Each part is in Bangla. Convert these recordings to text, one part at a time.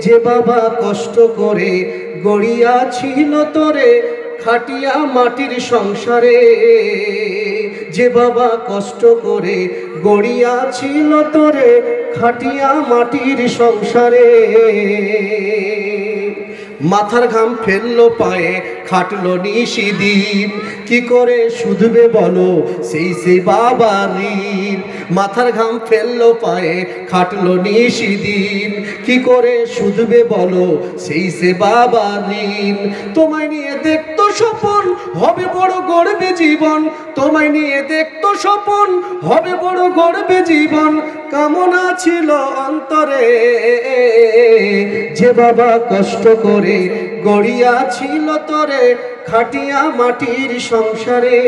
যে বাবা কষ্ট করে গড়িয়াছিল তোরে খাটিয়া মাটির সংসারে, যে বাবা কষ্ট করে গড়িয়াছিল তোরে খাটিয়া মাটির সংসারে। মাথার ঘাম ফেললো পায়ে খাটলো নিশিদিন, কি করে শুধবে বলো সেই বাবার ঋণ। মাথার ঘাম ফেললো পায়ে খাটলো নিশিদিন, কি করে শুধবে বলো সেই বাবার ঋণ। তোমায় নিয়ে দেখতো স্বপন হবে বড় গড়বে জীবন, তোমায় নিয়ে দেখতো স্বপন হবে বড় গড়বে জীবন, কামনা ছিল অন্তরে। যে বাবা কষ্ট করে গড়িয়াছিল তোরে খাটিয়া মাটির সংসারে।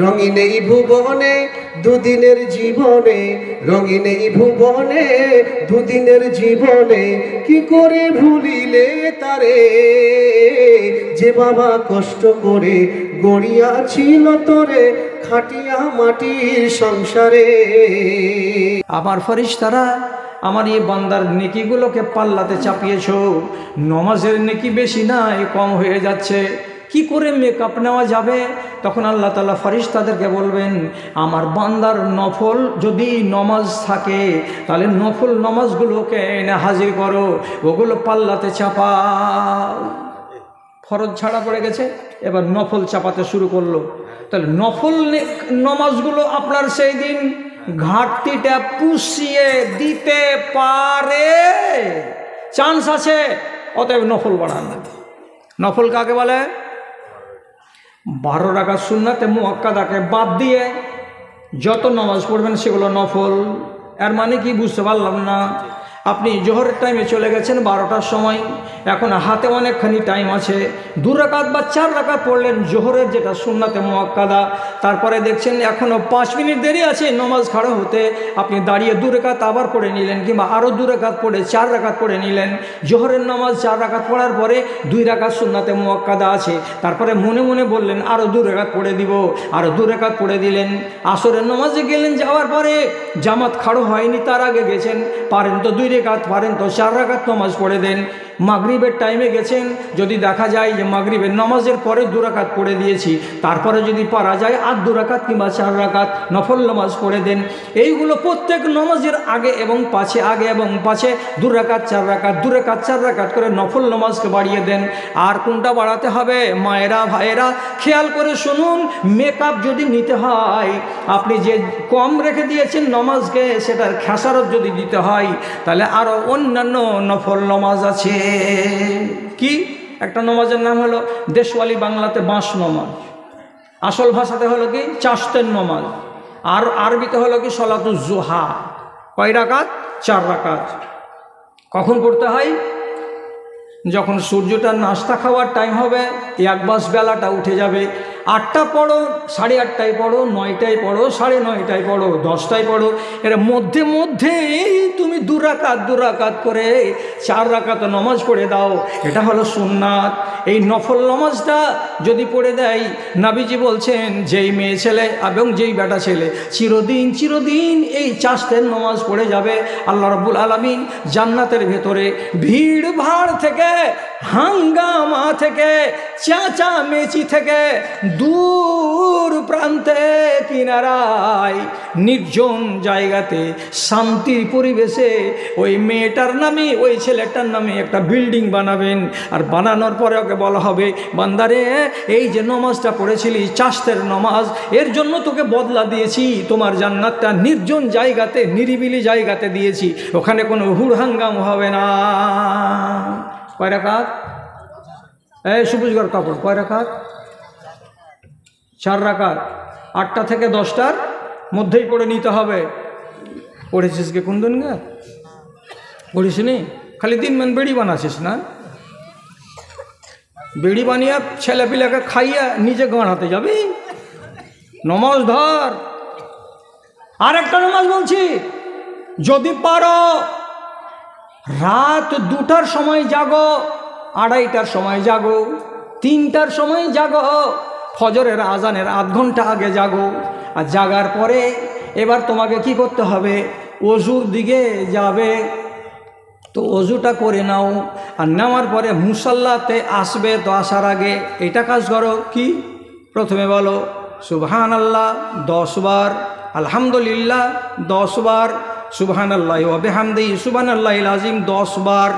রঙিন এই ভুবনে দুদিনের জীবনে, রঙিন এই ভুবনে দুদিনের জীবনে, কি করে ভুলিলে তারে। যে বাবা কষ্ট করে গড়িয়াছিল তোরে খাটিয়া মাটির সংসারে। আমার ফেরেশতারা আমার এই বান্দার নেকিগুলোকে পাল্লাতে চাপিয়েছো, নমাজের নেকি বেশি নাই কম হয়ে যাচ্ছে, কি করে মেকআপ নেওয়া যাবে? তখন আল্লাহ তাআলা ফেরেশতাদেরকে বলবেন, আমার বান্দার নফল যদি নমাজ থাকে তাহলে নফল নমাজগুলোকে এনে হাজির করো, ওগুলো পাল্লাতে চাপাও। ফরজ ছাড়া পড়ে গেছে, এবার নফল চাপাতে শুরু করলো। তাহলে নফল নমাজগুলো আপনার সেই দিন ঘাটতিটা পুষিয়ে দিতে পারে, চান্স আছে, অতএব নফল বাড়ান। নফল কাকে বলে? 12 রাকাত সুন্নাতে মুআক্কাদাকে বাদ দিয়ে যত নামাজ পড়বেন সেগুলো নফল। এর মানে কি বুঝতে পারলাম না। আপনি জোহরের টাইমে চলে গেছেন 12টার সময়, এখন হাতে অনেকখানি টাইম আছে, 2 রাকাত বা 4 রাকাত পড়লেন জোহরের যেটা সুন্নাতে মুআক্কাদা, তারপরে দেখছেন এখনও 5 মিনিট দেরি আছে নমাজ খাড়া হতে, আপনি দাঁড়িয়ে 2 রাকাত আবার পড়ে নিলেন, কিংবা আরও 2 রাকাত পড়ে 4 রাকাত পড়ে নিলেন। জোহরের নামাজ 4 রাকাত পড়ার পরে 2 রাকাত সুন্নাতে মুআক্কাদা আছে, তারপরে মনে মনে বললেন আরও 2 রাকাত পড়ে দিব, আরও 2 রাকাত পড়ে দিলেন। আসরের নামাজে গেলেন, যাওয়ার পরে জামাত খাড়ো হয়নি, তার আগে গেছেন, পারেন তো 2 রাকাত, পারেন তো 4 রাকাত নামাজ পড়ে দেন। মাগরিবের টাইমে গেছেন, যদি দেখা যায় যে মাগরিবের নামাজের পরে 2 রাকাত পড়ে দিয়েছি, তারপরে যদি পারা যায় আর 2 রাকাত কিংবা 4 রাকাত নফল নামাজ পড়ে দেন। এইগুলো প্রত্যেক নামাজের আগে এবং পাছে, আগে এবং পাছে 2 রাকাত 4 রাকাত 2 রাকাত 4 রাকাত করে নফল নামাজকে বাড়িয়ে দেন। আর কোনটা বাড়াতে হবে? মায়েরা ভাইয়েরা খেয়াল করে শুনুন, মেকআপ যদি নিতে হয়, আপনি যে কম রেখে দিয়েছেন নামাজকে সেটার খেসারত যদি দিতে হয়, তাহলে আরও অন্যান্য নফল নামাজ আছে। কি? একটা নামাজের নাম হলো দেশওয়ালি, বাংলাতে বাঁশ নামাজ, আসল ভাষাতে হলো কি চাশতের নামাজ, আর আরবিতে হলো কি সলাতুজ জুহা। কয় রাকাত? 4 রাকাত। কখন পড়তে হয়? যখন সূর্যটার নাস্তা খাওয়ার টাইম হবে, 1 বাস বেলাটা উঠে যাবে। 8টা পড়ো, 8:30টায় পড়ো, 9টায় পড়ো, 9:30টায় পড়ো, 10টায় পড়ো, এর মধ্যে মধ্যেই তুমি 2 রাকাত 2 রাকাত করে 4 রাকাত নামাজ পড়ে দাও। এটা হলো সুন্নাত। এই নফল নামাজটা যদি পড়ে দেয়, নবীজি বলছেন যেই মেয়ে ছেলে এবং যেই বেটা ছেলে চিরদিন চিরদিন এই চাষতের নামাজ পড়ে যাবে, আল্লাহ রাব্বুল আলামিন জান্নাতের ভেতরে ভিড় ভাড় থেকে, হাঙ্গামা থেকে, চেঁচামেচি থেকে, দূর প্রান্তে কিনারায় নির্জন জায়গাতে শান্তির পরিবেশে ওই মেয়েটার নামে, ওই ছেলেটার নামে একটা বিল্ডিং বানাবেন। আর বানানোর পরে ওকে বলা হবে, বান্দারে এই যে নামাজটা পড়েছিলি চাষতের নামাজ, এর জন্য তোকে বদলা দিয়েছি, তোমার জান্নাতটা নির্জন জায়গাতে, নিরিবিলি জায়গাতে দিয়েছি, ওখানে কোনো হুড় হাঙ্গাম হবে না। কয় রাকাত? এই সবুজগড় কাপড়, কয় রাকাত? 4 রাকাত। 8টা থেকে 10টার মধ্যেই পড়ে নিতে হবে। পড়েছিস কে কোন দিন? গা পড়িস নি? খালি দিন মান বেড়ি বানাছিস না? বেড়ি বানিয়ে ছেলে পিলাকে খাইয়া নিজে গাঁড়াতে যাবি? নমাজ ধর। আর একটা নমাজ বলছি, যদি পারো রাত 2টার সময় জাগো, 2:30টার সময় জাগো, 3টার সময় জাগো, ফজরের আজানের আধ ঘন্টা আগে জাগো। আর জাগার পরে এবার তোমাকে কি করতে হবে? ওযুর দিকে যাবে। তো অজুটা করে নাও, আর নেওয়ার পরে মুসাল্লাতে আসবে, তো আসার আগে এটা কাজ করো কি, প্রথমে বলো সুবহানাল্লাহ 10 বার, আলহামদুলিল্লাহ 10 বার, সুবহানাল্লাহি ওয়া বিহামদিহি সুবহানাল্লাহিল আযীম 10 বার।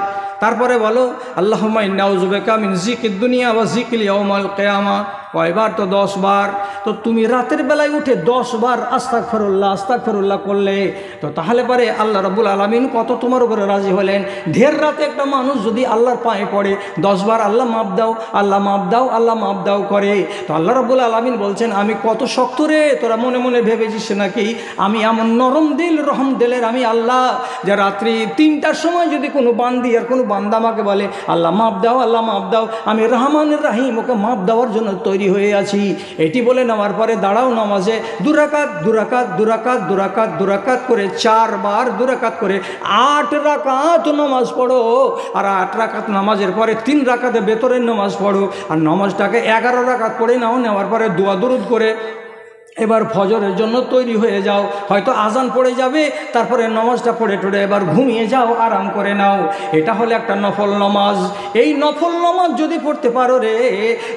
তারপরে বলো আল্লাহুম্মা ইন্নী আউযু বিকা মিন যিকিদ দুনিয়া ওয়া যিকিল ইয়াউমাল কিয়ামা, কয়বার, তো 10 বার। তো তুমি রাতের বেলায় উঠে 10 বার আস্তাগফিরুল্লাহ আস্তাগফিরুল্লাহ করলে, তো তাহলে পরে আল্লাহ রাব্বুল আলামিন কত তোমার উপরে রাজি হলেন। ঢের রাতে একটা মানুষ যদি আল্লাহর পায়ে পড়ে 10 বার আল্লাহ মাফ দাও, আল্লাহ মাফ দাও, আল্লাহ মাফ দাও করে, তো আল্লাহ রাব্বুল আলামিন বলছেন আমি কত শক্ত রে, তোরা মনে মনে ভেবেছিস নাকি আমি এমন নরম দিল রহম দিলের আমি আল্লাহ, যে রাত্রি 3টার সময় যদি কোনো বান্দি আর কোনো বান্দা আমাকে বলে আল্লাহ মাফ দাও, আল্লাহ মাফ দাও, আমি রহমানুর রাহিম, ওকে মাফ দেওয়ার জন্য তৈরি হয়ে আছি। এটি বলে নেওয়ার পরে দাঁড়াও নামাজে, 2 রাকাত 2 রাকাত 2 রাকাত 2 রাকাত 2 রাকাত করে 4 বার 2 রাকাত করে 8 রাকাত নামাজ পড়ো। আর 8 রাকাত নামাজের পরে 3 রাকাতে বেতরের নামাজ পড়ো, আর নামাজটাকে 11 রাকাত পড়ে নাও। নেওয়ার পরে দোয়া দরুদ করে এবার ফজরের জন্য তৈরি হয়ে যাও। হয়তো আজান পড়ে যাবে, তারপরে নামাজটা পড়ে টড়ে এবার ঘুমিয়ে যাও, আরাম করে নাও। এটা হলো একটা নফল নামাজ। এই নফল নামাজ যদি পড়তে পারো রে,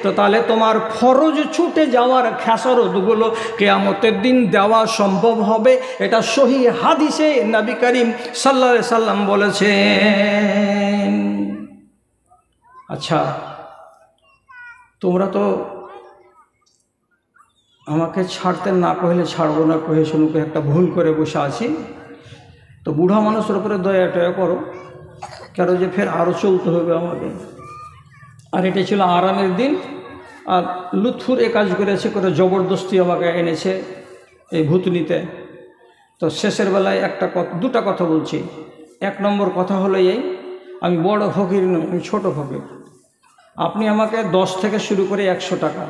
তো তাহলে তোমার ফরজ ছুটে যাওয়ার খেসারতগুলো কিয়ামতের দিন দেওয়া সম্ভব হবে। এটা সহিহ হাদিসে নবী করিম সাল্লাল্লাহু আলাইহি সাল্লাম বলেছেন। আচ্ছা, তোমরা তো আমাকে ছাড়তে না কহিলে ছাড়বো না কহে শুনুকে একটা ভুল করে বসে আছি, তো বুড়া মানুষের উপরে দয়া টয়া করো, কেন যে ফের আরও চলতে হবে আমাকে। আর এটা ছিল আরামের দিন, আর লুৎফুর এ কাজ করেছে, করে জবরদস্তি আমাকে এনেছে এই ভূতনিতে। তো শেষের বেলায় দুটা কথা বলছি। 1 নম্বর কথা হলো এই, আমি বড় ফকির নই, আমি ছোট ফকির। আপনি আমাকে 10 থেকে শুরু করে 100 টাকা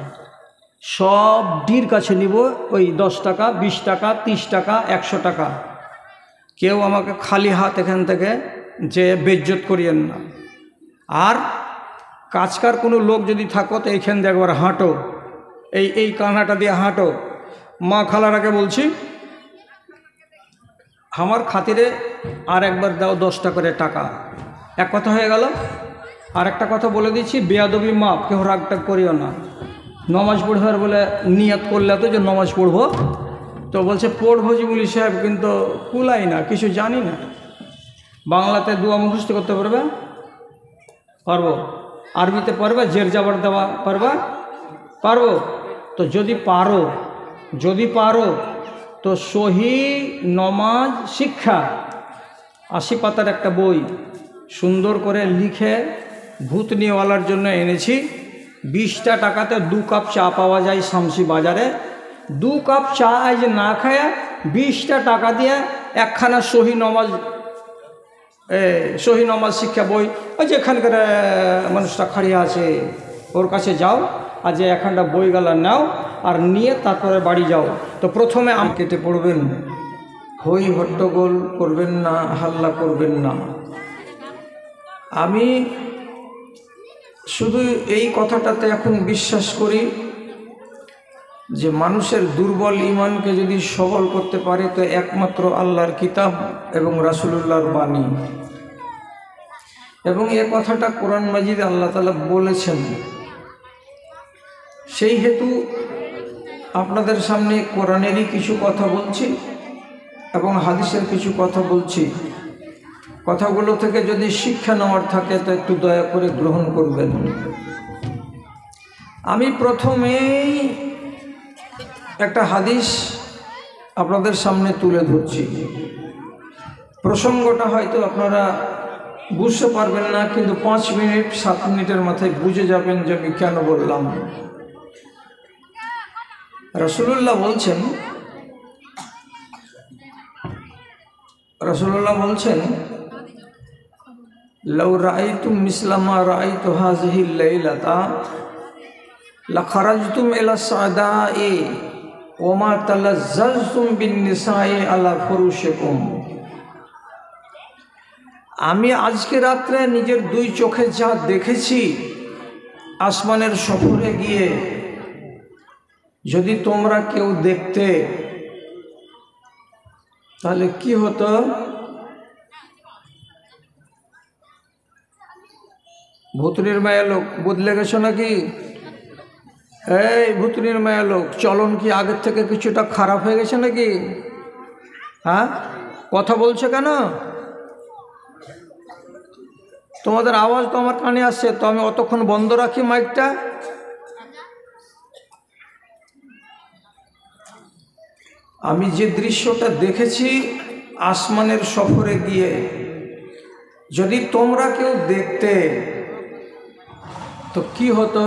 সব ডির কাছে নিব, ওই 10 টাকা 20 টাকা 30 টাকা 100 টাকা। কেউ আমাকে খালি হাত এখান থেকে যে বেজ্জত করিয়েন না। আর কাজকার কোনো লোক যদি থাকো তো এইখান দিয়ে একবার হাঁটো, এই কানাটা দিয়ে হাঁটো। মা খালারাকে বলছি আমার খাতিরে আর একবার দাও 10টা করে টাকা। এক কথা হয়ে গেল। আর একটা কথা বলে দিচ্ছি, বেয়াদবি মাপ, কেউ রাগটাগ করিও না। নমাজ পড়বার বলে নিয়াত করলে তো যে নমাজ পড়বো, তো বলছে পড়বো জিমুলি সাহেব, কিন্তু কুলাই না, কিছু জানি না। বাংলাতে দোয়া মুখস্থ করতে পারবে? পারবো। আরবিতে পারবে? জের জাবার দেওয়া পারবা? পারবো। তো যদি পারো তো সহি নমাজ শিক্ষা 80 পাতার একটা বই সুন্দর করে লিখে ভূতনিওয়ালার জন্য এনেছি। 20টা টাকাতে 2 কাপ চা পাওয়া যায় শামসি বাজারে। 2 কাপ চা আজ না খায়া 20টা টাকা দিয়ে একখানা সহি নমাজ শিক্ষা বই, ওই যেখানকার মানুষটা খাড়িয়ে আছে ওর কাছে যাও, আর যে একখানটা বই গালা নাও, আর নিয়ে তারপরে বাড়ি যাও। তো প্রথমে আম কেটে পড়বেন, হই হট্টগোল করবেন না, হাল্লা করবেন না। আমি শুধু এই কথাটাতে এখন বিশ্বাস করি যে মানুষের দুর্বল ঈমানকে যদি সবল করতে পারে তো একমাত্র আল্লাহর কিতাব এবং রাসূলুল্লাহর বাণী। এবং এ কথাটা কোরআন মাজিদে আল্লাহ তাআলা বলেছেন। সেই হেতু আপনাদের সামনে কোরআনেরই কিছু কথা বলছি এবং হাদিসের কিছু কথা বলছি। কথাগুলো থেকে যদি শিক্ষা নেওয়ার থাকে তো একটু দয়া করে গ্রহণ করবেন। আমি প্রথমেই একটা হাদিস আপনাদের সামনে তুলে ধরছি। প্রসঙ্গটা হয়তো আপনারা বুঝতে পারবেন না, কিন্তু 5 মিনিট 7 মিনিটের মাথায় বুঝে যাবেন যে আমি কেন বললাম। রাসূলুল্লাহ বলছেন লাউ রাআইতুম মিসলা মা রাআইতু হাযিহিল লাইলাতা লাখারাজতুম ইলা সাদাই ওয়া মা তালাজ্জাজতুম বিন নিসাই আলা ফুরুশিকুম। আমি আজকে রাত্রে নিজের 2 চোখে যা দেখেছি আসমানের সফরে গিয়ে, যদি তোমরা কেউ দেখতে তাহলে কি হতো? ভুতুরির মায়া লোক বদলে গেছো নাকি? এই ভুতুরির মায়া লোক, চলন কি আগের থেকে কিছুটা খারাপ হয়ে গেছে নাকি? হ্যাঁ, কথা বলছো কেন? তোমাদের আওয়াজ তো আমার কানে আসছে, তো আমি অতক্ষণ বন্ধ রাখি মাইকটা? আমি যে দৃশ্যটা দেখেছি আসমানের সফরে গিয়ে, যদি তোমরা কেউ দেখতে তো কি হতো?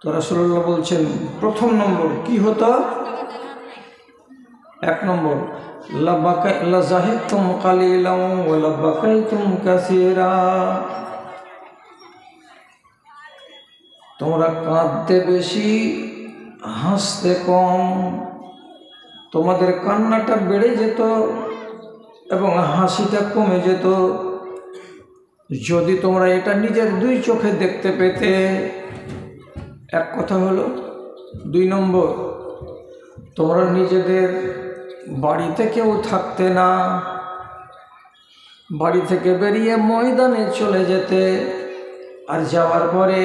তো রাসূলুল্লাহ বলছেন, প্রথম নম্বর কি হতো? 1 নম্বর, লাযাহিকতুম কালিলান ওয়া লাবাকাইতুম কাসীরা। তোমরা কাঁদতে বেশি, হাসতে কম। তোমাদের কান্নাটা বেড়ে যেত এবং হাসিটা কমে যেত যদি তোমরা এটা নিজের 2 চোখে দেখতে পেতে। এক কথা হলো। 2 নম্বর, তোমরা নিজেদের বাড়িতে কেউ থাকতে না, বাড়ি থেকে বেরিয়ে ময়দানে চলে যেতে, আর যাওয়ার পরে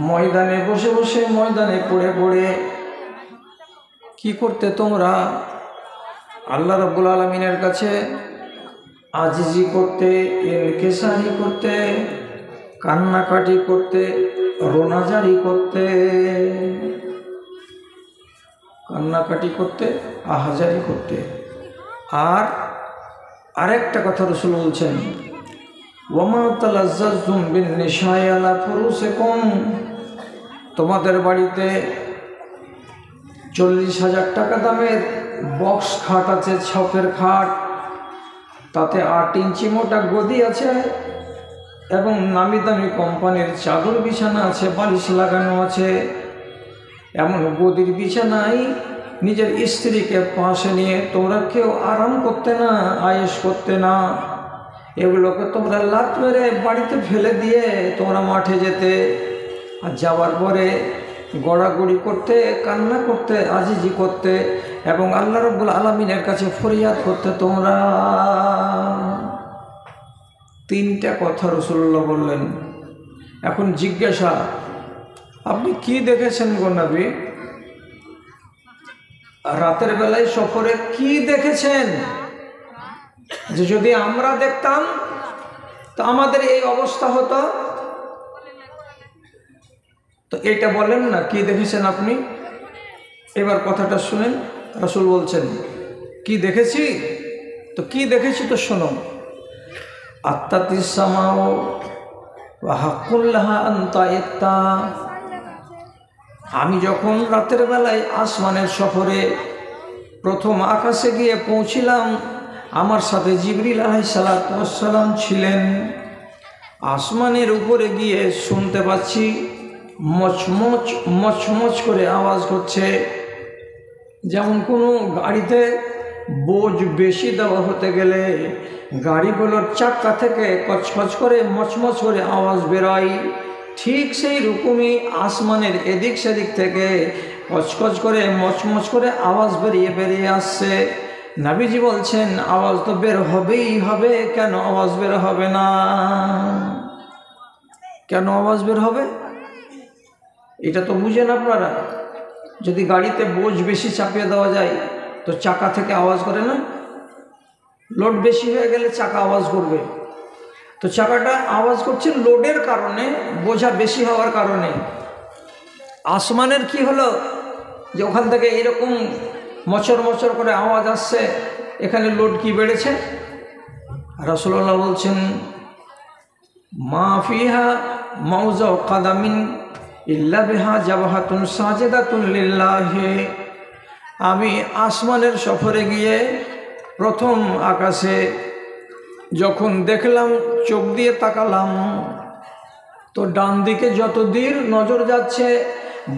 ময়দানে বসে বসে, ময়দানে পড়ে পড়ে কি করতে? তোমরা আল্লাহ রাব্বুল আলামিনের কাছে আজিজি করতে, ইনকিসারি করতে, কান্নাকাটি করতে, রোনাজারি করতে, কান্নাকাটি করতে, আহাজারি করতে। আর আরেকটা কথা রাসূল বলছেন, ওয়ামা তালাজ্জাজতুম বিন-নিসাই আলা ফুরুসিকুম। তোমাদের বাড়িতে 40,000 টাকা দামের বক্স খাট আছে, ছপের খাট, তাতে 8 ইঞ্চি মোটা গদি আছে এবং নামি দামি কোম্পানির চাদর বিছানা আছে, বালিশ লাগানো আছে। এমন গদির বিছানায় নিজের স্ত্রীকে পাশে নিয়ে তোমরা কেউ আরাম করতে না, আয়েশ করতে না। এগুলোকে তোমরা লাত মেরে বাড়িতে ফেলে দিয়ে তোমরা মাঠে যেতে, আর যাওয়ার পরে গড়াগড়ি করতে, কান্না করতে, আজিজি করতে এবং আল্লাহ রাব্বুল আলামিনের কাছে ফরিয়াদ করতে তোমরা। 3টা কথা রাসূলুল্লাহ বললেন। এখন জিজ্ঞাসা, আপনি কি দেখেছেন গো নবী? রাতের বেলায় সফরে কি দেখেছেন যে যদি আমরা দেখতাম তো আমাদের এই অবস্থা হতো? তো এটা বলেন না, কি দেখেছেন আপনি? এবার কথাটা শুনেন। রাসূল বলছেন, কি দেখেছি? তো কি দেখেছি তো শোনো। আত্তাতিস সামাউ ওয়া হাক্কুল লাহা আন তাইত্তা। আমি যখন রাতের বেলায় আসমানের সফরে প্রথম আকাশে গিয়ে পৌঁছিলাম, আমার সাথে জিবরিল আলাইহিস সালাতু ওয়াস সালাম ছিলেন। আসমানের উপরে গিয়ে শুনতে পাচ্ছি মচমচ মচমচ করে আওয়াজ করছে, যেমন কোনো গাড়িতে বোঝ বেশি দেওয়া হতে গেলে গাড়িগুলোর চাক্কা থেকে কচকচ করে মচমচ করে আওয়াজ বেরোয়, ঠিক সেই রকমই আসমানের এদিক সেদিক থেকে কচকচ করে মচমচ করে আওয়াজ বেরিয়ে আসছে। নবীজি বলছেন, আওয়াজ তো বের হবেই হবে, কেন আওয়াজ বের হবে না? কেন আওয়াজ বের হবে? এটা তো বুঝেন আপনারা। যদি গাড়িতে বোঝ বেশি চাপিয়ে দেওয়া যায় তো চাকা থেকে আওয়াজ করে না? লোড বেশি হয়ে গেলে চাকা আওয়াজ করবে। তো চাকাটা আওয়াজ করছে লোডের কারণে, বোঝা বেশি হওয়ার কারণে। আসমানের কি হলো যে ওখান থেকে এরকম মচর মচর করে আওয়াজ আসছে? এখানে লোড কি বেড়েছে? রাসূলুল্লাহ বলছেন, মা ফিহা মাউযা কাদামিন ইল্লা বিহা জাবাহাতুন সাজিদাতুন লিল্লাহি। আমি আসমানের সফরে গিয়ে প্রথম আকাশে যখন দেখলাম, চোখ দিয়ে তাকালাম, তো ডান দিকে যত দূর নজর যাচ্ছে,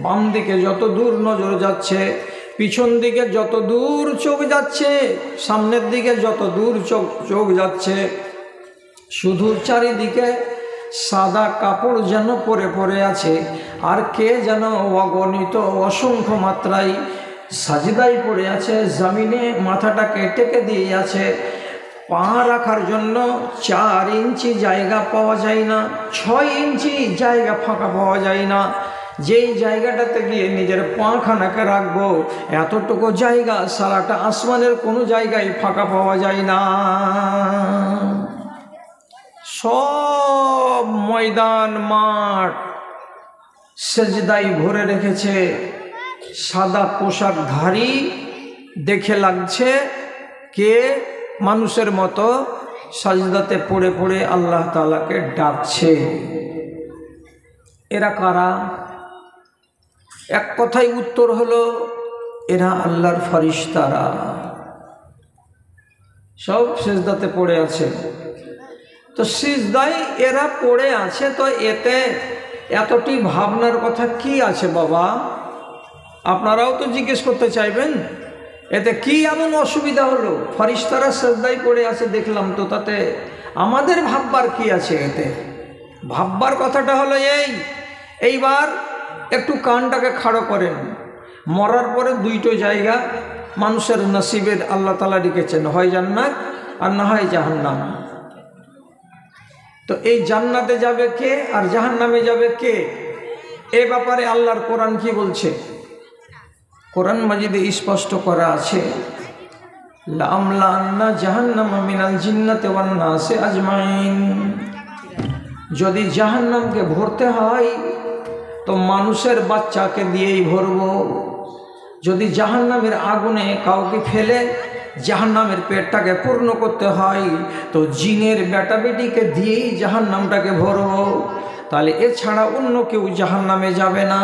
বাম দিকে যত দূর নজর যাচ্ছে, পিছন দিকে যত দূর চোখ যাচ্ছে, সামনের দিকে যত দূর চোখ যাচ্ছে, শুধু চারিদিকে সাদা কাপড় যেন পরে পরে আছে, আর কে যেন অগণিত অসংখ্য মাত্রায় সাজদায় পড়ে আছে, জমিনে মাথাটাকে টেকে দিয়ে আছে। পা রাখার জন্য 4 ইঞ্চি জায়গা পাওয়া যায় না, 6 ইঞ্চি জায়গা ফাঁকা পাওয়া যায় না। যেই জায়গাটাতে গিয়ে নিজের পাখানাকে রাখবো এতটুকু জায়গা সারাটা আসমানের কোনো জায়গায় ফাঁকা পাওয়া যায় না। সব ময়দান মাঠ সেজদায় ভরে রেখেছে। সাদা পোশাকধারী দেখে লাগছে কে মানুষের মতো সাজদাতে পড়ে পড়ে আল্লাহ তাআলাকে ডাকছে। এরা কারা? এক কথায় উত্তর হলো এরা আল্লাহর ফেরেশতারা। সব সিজদাতে পড়ে আছে। তো সিজদায় এরা পড়ে আছে, তো এতে এতটি ভাবনার কথা কি আছে বাবা? আপনারাও তো জিজ্ঞেস করতে চাইবেন এতে কি এমন অসুবিধা হলো? ফেরেশতারা সিজদায় পড়ে আছে দেখলাম, তো তাতে আমাদের ভাববার কি আছে? এতে ভাববার কথাটা হলো এইবার একটু কানটাকে খাড়ো করেন। মরার পরে 2টো জায়গা মানুষের নসিবের আল্লাহ তাআলা লিখেছেন, হয় জান্নাত আর না হয় জাহান্নাম। তো এই জান্নাতে যাবে কে আর জাহান্নামে যাবে কে? এ ব্যাপারে আল্লাহর কোরআন কি বলছে? কোরআন মাজিদে স্পষ্ট করা আছে, লামলান্না জাহান্নামা মিনাল জিন্নাতি ওয়ান নাসি আজমাইন। যদি জাহান্নামকে ভরতে হয় তো মানুষের বাচ্চাকে দিয়েই ভরবো। যদি জাহান্নামের আগুনে কাউকে ফেলে জাহান্নামের পেটটাকে পূর্ণ করতে হয় তো জিনের বেটা বেটিকে দিয়েই জাহান্নামটাকে ভরবো। তাহলে এছাড়া অন্য কেউ জাহান্নামে যাবে না।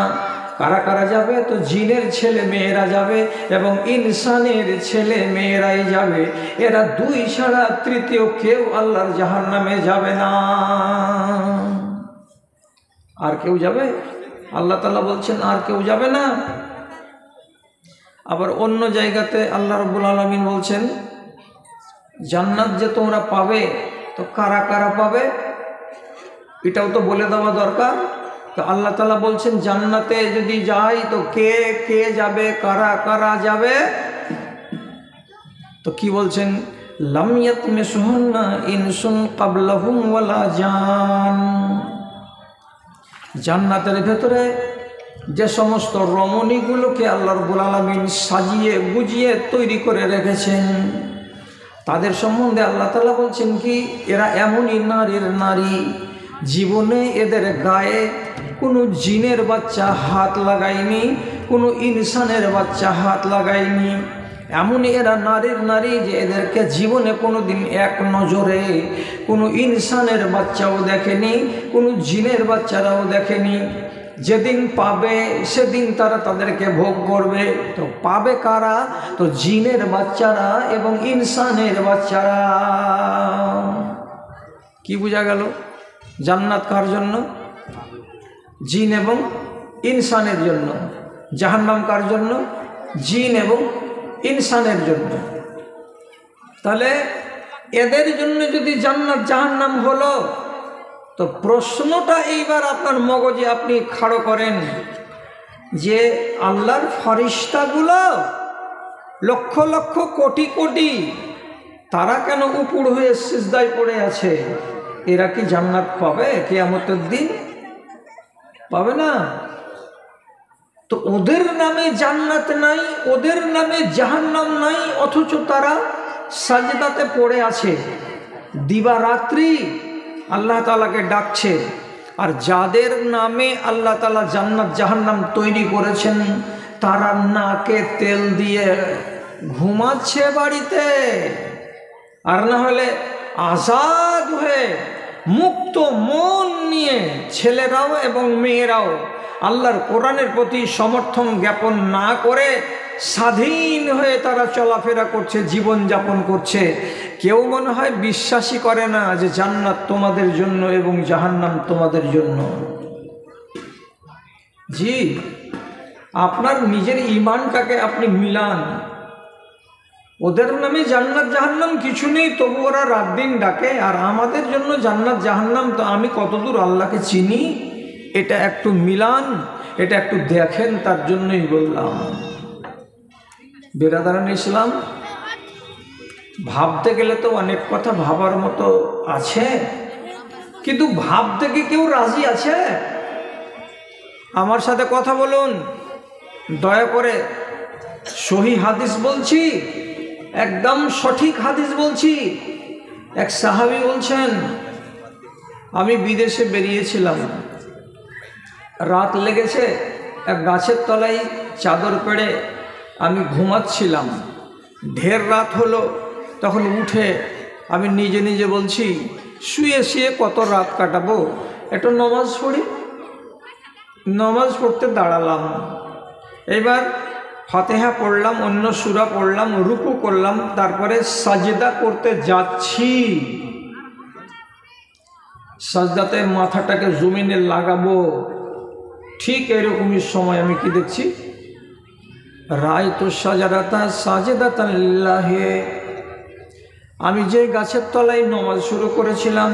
কারা কারা যাবে? তো জিনের ছেলে মেয়েরা যাবে এবং ইনসানের ছেলে মেয়েরাই যাবে। এরা 2 ছাড়া তৃতীয় কেউ আল্লাহর জাহান্নামে যাবে না। আর কেউ যাবে? আল্লাহ তাআলা বলছেন আর কেউ যাবে না। আবার অন্য জায়গাতে আল্লাহ রাব্বুল আলামিন বলছেন জান্নাত যে তোমরা পাবে, তো কারা কারা পাবে এটাও তো বলে দেওয়া দরকার। তো আল্লাহ তাআলা বলছেন জান্নাতে যদি যাই তো কে কে যাবে, কারা কারা যাবে? তো কি বলছেন? লাম ইয়াতমিসুহুন্না ইনসুন ক্বাবলাহুম ওয়ালা জান। জান্নাতের ভেতরে যে সমস্ত রমণীগুলোকে আল্লাহ রাব্বুল আলামিন সাজিয়ে গুজিয়ে তৈরি করে রেখেছেন তাদের সম্বন্ধে আল্লাহ তাআলা বলছেন কি, এরা এমনই নারীর নারী, জীবনে এদের গায়ে কোনো জিনের বাচ্চা হাত লাগায়নি, কোনো ইনসানের বাচ্চা হাত লাগায়নি। এমনই এরা নারীর নারী যে এদেরকে জীবনে কোনো দিন এক নজরে কোনো ইনসানের বাচ্চাও দেখেনি, কোনো জিনের বাচ্চারাও দেখেনি। যেদিন পাবে সেদিন তারা তাদেরকে ভোগ করবে। তো পাবে কারা? তো জিনের বাচ্চারা এবং ইনসানের বাচ্চারা। কি বোঝা গেল? জান্নাত কার জন্য? জিন এবং ইনসানের জন্য। জাহান্নাম কার জন্য? জিন এবং ইনসানের জন্য। তাহলে এদের জন্য যদি জান্নাত জাহান্নাম হলো, তো প্রশ্নটা এইবার আপনার মগজে আপনি খাড়ো করেন যে আল্লাহর ফেরেশতাগুলো লক্ষ লক্ষ কোটি কোটি তারা কেন উপুড় হয়ে সিজদায় পড়ে আছে? এরা কি জান্নাত পাবে কিয়ামতের দিন? পাবে না। তো ওদের নামে জান্নাত নাই, ওদের নামে জাহান্নাম নাই, অথচ তারা সাজদাতে পড়ে আছে, দিবারাত্রি আল্লাহ তাআলাকে ডাকছে। আর যাদের নামে আল্লাহ তাআলা জান্নাত জাহান্নাম তৈরি করেছেন তারা নাকে তেল দিয়ে ঘুমাচ্ছে বাড়িতে, আর না হলে আজাদ হয়ে মুক্ত মন নিয়ে ছেলেরাও এবং মেয়েরাও আল্লাহর কোরআনের প্রতি সমর্থন জ্ঞাপন না করে স্বাধীন হয়ে তারা চলাফেরা করছে, জীবন যাপন করছে। কেউ মনে হয় বিশ্বাসই করে না যে জান্নাত তোমাদের জন্য এবং জাহান্নাম তোমাদের জন্য। জি, আপনার নিজের ঈমানটাকে আপনি মিলান। ওদের নামে জান্নাত জাহান্নাম কিছু নেই, তবু ওরা রাত দিন ডাকে, আর আমাদের জন্য জান্নাত জাহান্নাম। তো আমি কতদূর আল্লাহকে চিনি এটা একটু মিলান, এটা একটু দেখেন, তার জন্যই বললাম। বেরাদারান ইসলাম, ভাবতে গেলে তো অনেক কথা ভাবার মতো আছে, কিন্তু ভাবতে কি কেউ রাজি আছে? আমার সাথে কথা বলুন দয়া করে। সহি হাদিস বলছি, একদম সঠিক হাদিস বলছি। এক সাহাবী বলছেন, আমি বিদেশে বেরিয়েছিলাম, রাত লেগেছে, এক গাছের তলায় চাদর পেড়ে আমি ঘুমাচ্ছিলাম। ঢের রাত হলো, তখন উঠে আমি নিজে নিজে বলছি, শুয়ে শুয়ে কত রাত কাটাবো, একটু নামাজ পড়ি। নামাজ পড়তে দাঁড়ালাম, এবার ফাতিহা পড়লাম, অন্য সূরা পড়লাম, রুকু করলাম, তারপরে সাজদা করতে যাচ্ছি। সাজদাতে মাথাটাকে জমিনে লাগাবো, ঠিক এরকমই সময় আমি কি দেখছি, রায়তু সাজাদাতা সাজদাতান লিল্লাহি। আমি যে গাছের তলায় নামাজ শুরু করেছিলাম,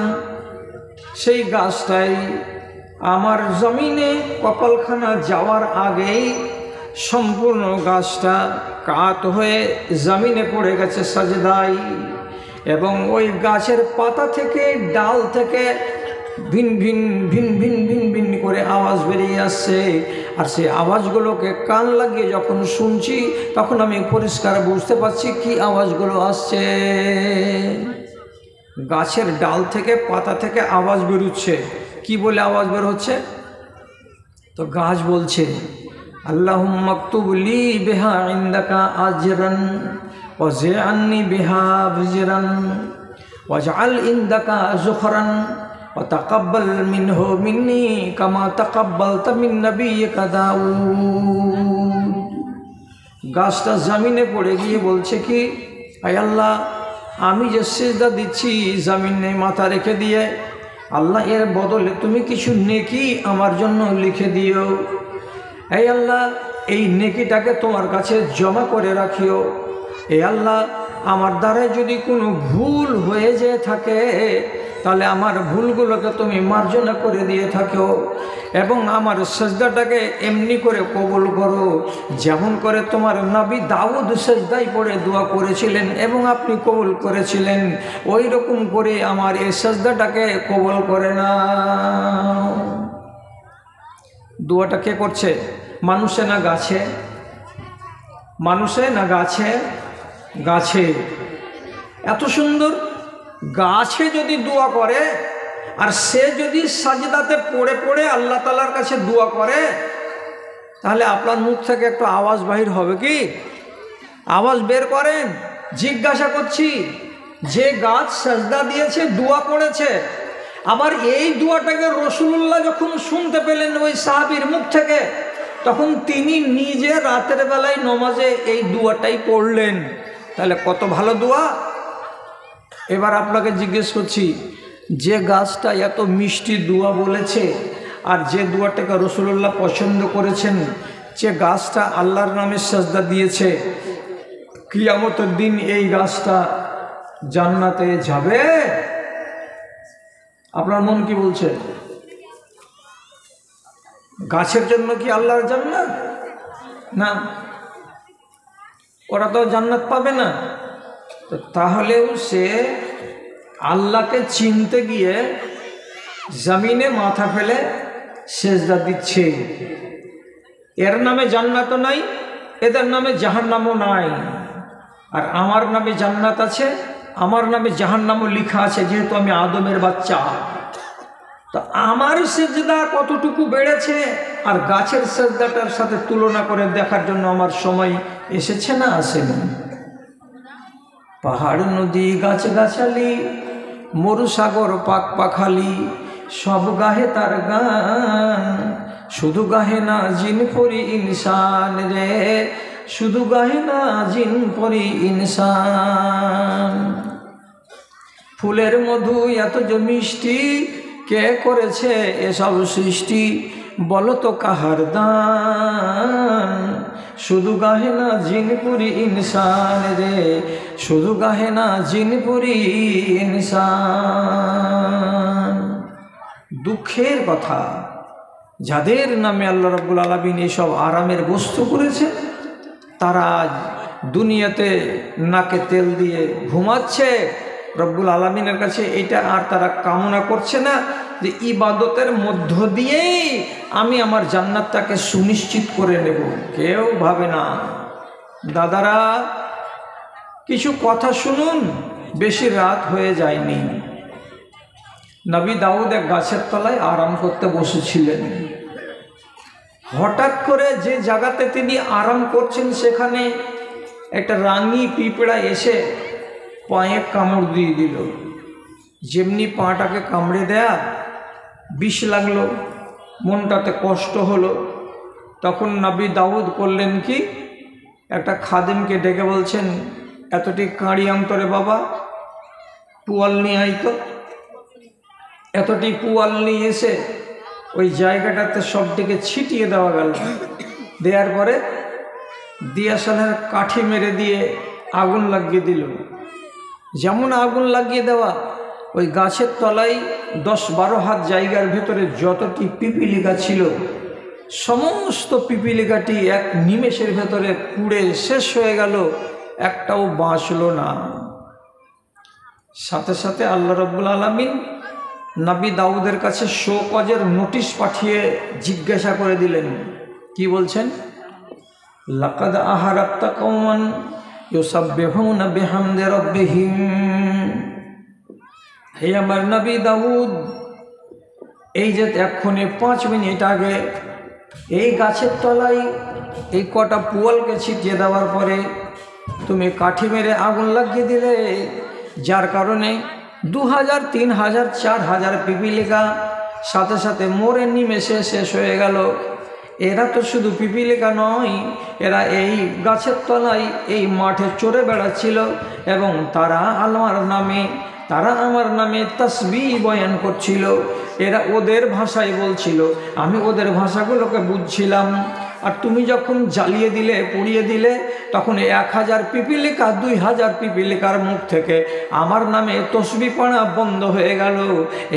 সেই গাছটাই আমার জমিনে কপালখানা যাওয়ার আগেই সম্পূর্ণ গাছটা কাত হয়ে জমিনে পড়ে গেছে সাজদায়। এবং ওই গাছের পাতা থেকে, ডাল থেকে ভিন ভিন ভিন ভিন ভিন ভিন করে আওয়াজ বেরিয়ে আসছে। আর সেই আওয়াজগুলোকে কান লাগিয়ে যখন শুনছি, তখন আমি পরিষ্কার বুঝতে পারছি কি আওয়াজগুলো আসছে। গাছের ডাল থেকে, পাতা থেকে আওয়াজ বেরোচ্ছে। কি বলে আওয়াজ বের হচ্ছে? তো গাছ বলছে, আল্লাহুম্মা আকতুব লি বিহা ইনদাকা আজরান ওয়াজআলনি বিহা বিজরান ওয়াজআল ইনদাকা যুখরান ওয়া তাকাব্বাল মিনহু মিন্নি কামা তাকাব্বালতা মিন নাবিয়্যিকা দাউদ। গাছটা জমিনে পড়ে গিয়ে বলছে কি, আয় আল্লাহ, আমি যে সিজদা দিচ্ছি জমিনে মাথা রেখে দিয়ে, আল্লাহ এর বদলে তুমি কিছু নেকি আমার জন্য লিখে দিও। এই আল্লাহ, এই নেকিটাকে তোমার কাছে জমা করে রাখিও। এই আল্লাহ, আমার দ্বারাই যদি কোনো ভুল হয়ে যেয়ে থাকে, তাহলে আমার ভুলগুলোকে তুমি মার্জনা করে দিয়ে থাকো, এবং আমার সেজদাটাকে এমনি করে কবুল করো যেমন করে তোমার নবী দাউদ সেজদায় পড়ে দোয়া করেছিলেন এবং আপনি কবুল করেছিলেন, ওই রকম করে আমার এই সেজদাটাকে কবুল করে নাও। দোয়াটা কে করছে? মানুষে না গাছে? মানুষে না গাছে? গাছে। এত সুন্দর গাছে যদি দোয়া করে, আর সে যদি সাজদাতে পড়ে পড়ে আল্লাহ তাআলার কাছে দোয়া করে, তাহলে আপনার মুখ থেকে একটু আওয়াজ বাহির হবে কি? আওয়াজ বের করেন। জিজ্ঞাসা করছি, যে গাছ সাজদা দিয়েছে, দোয়া পড়েছে, আবার এই দোয়াটাকে রাসূলুল্লাহ যখন শুনতে পেলেন ওই সাহাবীর মুখ থেকে, তখন তিনি নিজে রাতের বেলায় নমাজে এই দোয়াটাই পড়লেন। তাহলে কত ভালো দোয়া। এবার আপনাকে জিজ্ঞেস করছি, যে গাছটা এত মিষ্টি দোয়া বলেছে, আর যে দোয়াটাকে রাসূলুল্লাহ পছন্দ করেছেন, যে গাছটা আল্লাহর নামে সাজদা দিয়েছে, কিয়ামতের দিন এই গাছটা জান্নাতে যাবে? আপনার মন কি বলছে? গাছের জন্য কি আল্লাহর জান্নাত? না, ওরা তো জান্নাত পাবে না। তো তাহলেও সে আল্লাহকে চিনতে গিয়ে জমিনে মাথা ফেলে সেজদা দিচ্ছে। এর নামে জান্নাতও নাই, এদের নামে জাহান্নামও নাই। আর আমার নামে জান্নাত আছে, আমার নামে জাহান্নামও লেখা আছে, যেহেতু আমি আদমের বাচ্চা। তো আমার সেজদা কতটুকু বেড়েছে আর গাছের সেজদাটার সাথে তুলনা করে দেখার জন্য আমার সময় এসেছে না আসেনি? পাহাড় নদী গাছ গাছালি, মরুসাগর পাক পাখালি, সব গাহে তার গান, শুধু গাহে না জিন পরি ইনসান রে, শুধু গাহে না জিন পরি ইনসান। ফুলের মধু এত যে মিষ্টি, কে করেছে এসব সৃষ্টি, বলো তো কাহার দান, শুধু গাহে না জিনপুরি ইনসান রে, শুধু গাহে না জিনপুরি ইনসান। দুঃখের কথা, যাদের নামে আল্লাহ রাব্বুল আলামিন এসব আরামের বস্তু করেছে, তারা দুনিয়াতে নাকে তেল দিয়ে ঘুমাচ্ছে, রব্বুল আলামিনের কাছে এটা আর তারা কামনা করছে না যে ইবাদতের মধ্য দিয়েই আমি আমার জান্নাতটাকে সুনিশ্চিত করে নেব, কেউ ভাবে না। দাদারা কিছু কথা শুনুন, বেশি রাত হয়ে যায়নি। নবী দাউদ এক গাছের তলায় আরাম করতে বসেছিলেন। হঠাৎ করে যে জায়গাতে তিনি আরাম করছেন সেখানে একটা রাঙি পিঁপড়া এসে পায়ে কামড় দিয়ে দিল। যেমনি পাটাকে কামড়ে দেয়া, বিষ লাগলো, মনটাতে কষ্ট হলো। তখন নবী দাউদ করলেন কি, একটা খাদেমকে ডেকে বলছেন, এতটি কাঁড়ি অন্তরে বাবা, পুয়াল নিয়ে আইতো। এতটি পুয়াল নিয়ে এসে ওই জায়গাটাতে সবটিকে ছিটিয়ে দেওয়া গেল। দেওয়ার পরে দিয়াশালের কাঠি মেরে দিয়ে আগুন লাগিয়ে দিল। যেমন আগুন লাগিয়ে দেওয়া, ওই গাছের তলায় 10-12 হাত জায়গার ভেতরে যতটি পিপিলিকা ছিল সমস্ত পিপিলিকাটি এক নিমেষের ভেতরে পুড়ে শেষ হয়ে গেল, একটাও বাঁচল না। সাথে সাথে আল্লাহ রাব্বুল আলামিন নবী দাউদের কাছে শোকজের নোটিশ পাঠিয়ে জিজ্ঞাসা করে দিলেন, কি বলছেন? লাকাদ আহারাক্তা কওমান ইউসাব্বিহুনা বিহামদি রাব্বিহিম। হে আমার নবী দাউদ, এই যে এক্ষুনি 5 মিনিট আগে এই গাছের তলায় এই কটা পুয়ালকে ছিটিয়ে দেওয়ার পরে তুমি কাঠি মেরে আগুন লাগিয়ে দিলে, যার কারণে 2000, 3000, 4000 পিপিলিকা সাথে সাথে মরে নিমেষে শেষ হয়ে গেল। এরা তো শুধু পিপিলিকা নয়, এরা এই গাছের তলায় এই মাঠে চড়ে বেড়াচ্ছিল এবং তারা আমার নামে তাসবিহ বয়ান করছিল। এরা ওদের ভাষায় বলছিল, আমি ওদের ভাষাগুলোকে বুঝছিলাম। আর তুমি যখন জ্বালিয়ে দিলে, পুড়িয়ে দিলে, তখন 1000 পিপিলিকা 2000 পিপিলিকার মুখ থেকে আমার নামে তসবিহ পড়া বন্ধ হয়ে গেল।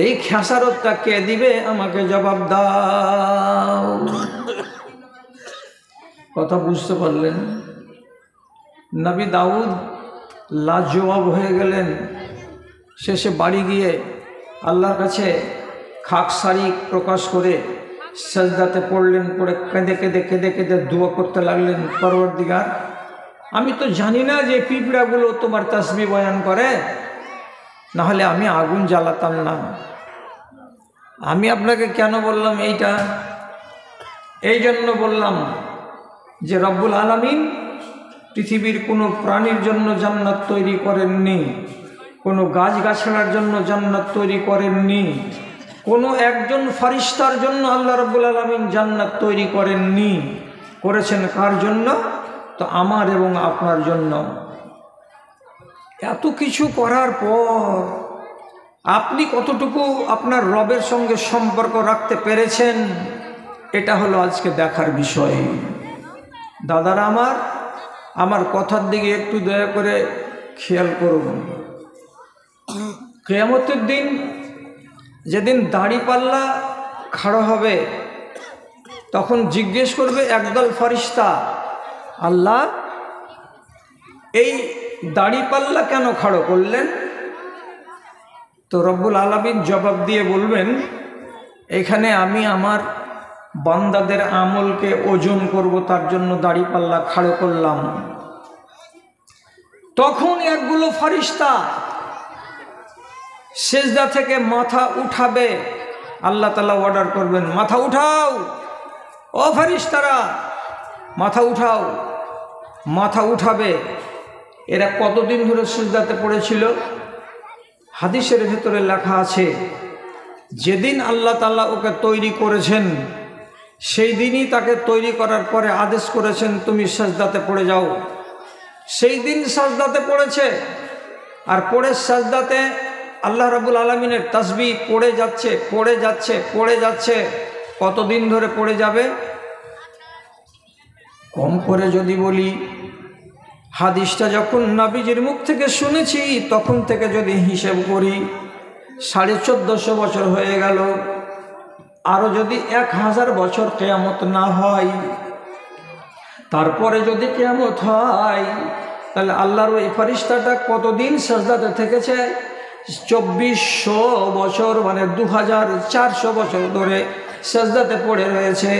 এই খেসারতটা কে দিবে? আমাকে জবাব দাও। কথা বুঝতে পারলেন? নবী দাউদ লাজবাব হয়ে গেলেন। শেষে বাড়ি গিয়ে আল্লাহর কাছে খাকসারি প্রকাশ করে সাজদাতে পড়লেন। পড়ে কেঁদে কেঁদে কেঁদে কেঁদে দোয়া করতে লাগলেন, পরওয়ারদিগার, আমি তো জানি না যে পিঁপড়াগুলো তোমার তাসবিহ বয়ান করে, না হলে আমি আগুন জ্বালাতাম না। আমি আপনাকে কেন বললাম এইটা? এই জন্য বললাম যে রব্বুল আলামিন পৃথিবীর কোনো প্রাণীর জন্য জান্নাত তৈরি করেননি, কোনো গাছগাছালার জন্য জান্নাত তৈরি করেননি, কোনো একজন ফেরেশতার জন্য আল্লাহ রাব্বুল আলামিন জান্নাত তৈরি করেননি। করেছেন কার জন্য? তো আমার এবং আপনার জন্য। এত কিছু করার পর আপনি কতটুকু আপনার রবের সঙ্গে সম্পর্ক রাখতে পেরেছেন, এটা হলো আজকে দেখার বিষয়। দাদারা আমার কথার দিকে একটু দয়া করে খেয়াল করুন। কিয়ামতের দিন যেদিন দাড়িপাল্লা খাড়া হবে, তখন জিজ্ঞেস করবে একদল ফেরেশতা, আল্লাহ এই দাড়িপাল্লা কেন খাড়ো করলেন? তো রব্বুল আলামিন জবাব দিয়ে বলবেন, এখানে আমি আমার বান্দাদের আমলকে ওজন করব, তার জন্য দাড়িপাল্লা খাড়ো করলাম। তখন একগুলো ফেরেশতা সেজদা থেকে মাথা উঠাবে। আল্লাহ তাআলা অর্ডার করবেন, মাথা উঠাও, ও ফেরেশতারা মাথা উঠাও। মাথা উঠাবে। এরা কতদিন ধরে সেজদাতে পড়েছিল? হাদিসের ভেতরে লেখা আছে, যেদিন আল্লাহ তাআলা ওকে তৈরি করেছেন সেই দিনই তাকে তৈরি করার পরে আদেশ করেছেন, তুমি সেজদাতে পড়ে যাও। সেই দিন সেজদাতে পড়েছে। আর পড়ে সেজদাতে আল্লাহ রাব্বুল আলামিনের তাসবিহ পড়ে যাচ্ছে, পড়ে যাচ্ছে, পড়ে যাচ্ছে। কতদিন ধরে পড়ে যাবে? কম করে যদি বলি, হাদিসটা যখন নবীজির মুখ থেকে শুনেছি তখন থেকে যদি হিসেব করি, 1450 বছর হয়ে গেল। আরও যদি 1000 বছর কিয়ামত না হয়, তারপরে যদি কিয়ামত হয় তাহলে আল্লাহর ওই ফেরেশতাটা কতদিন সাজদাতে থেকেছে? 2400 বছর, মানে 2400 বছর ধরে সাজদাতে পড়ে রয়েছে।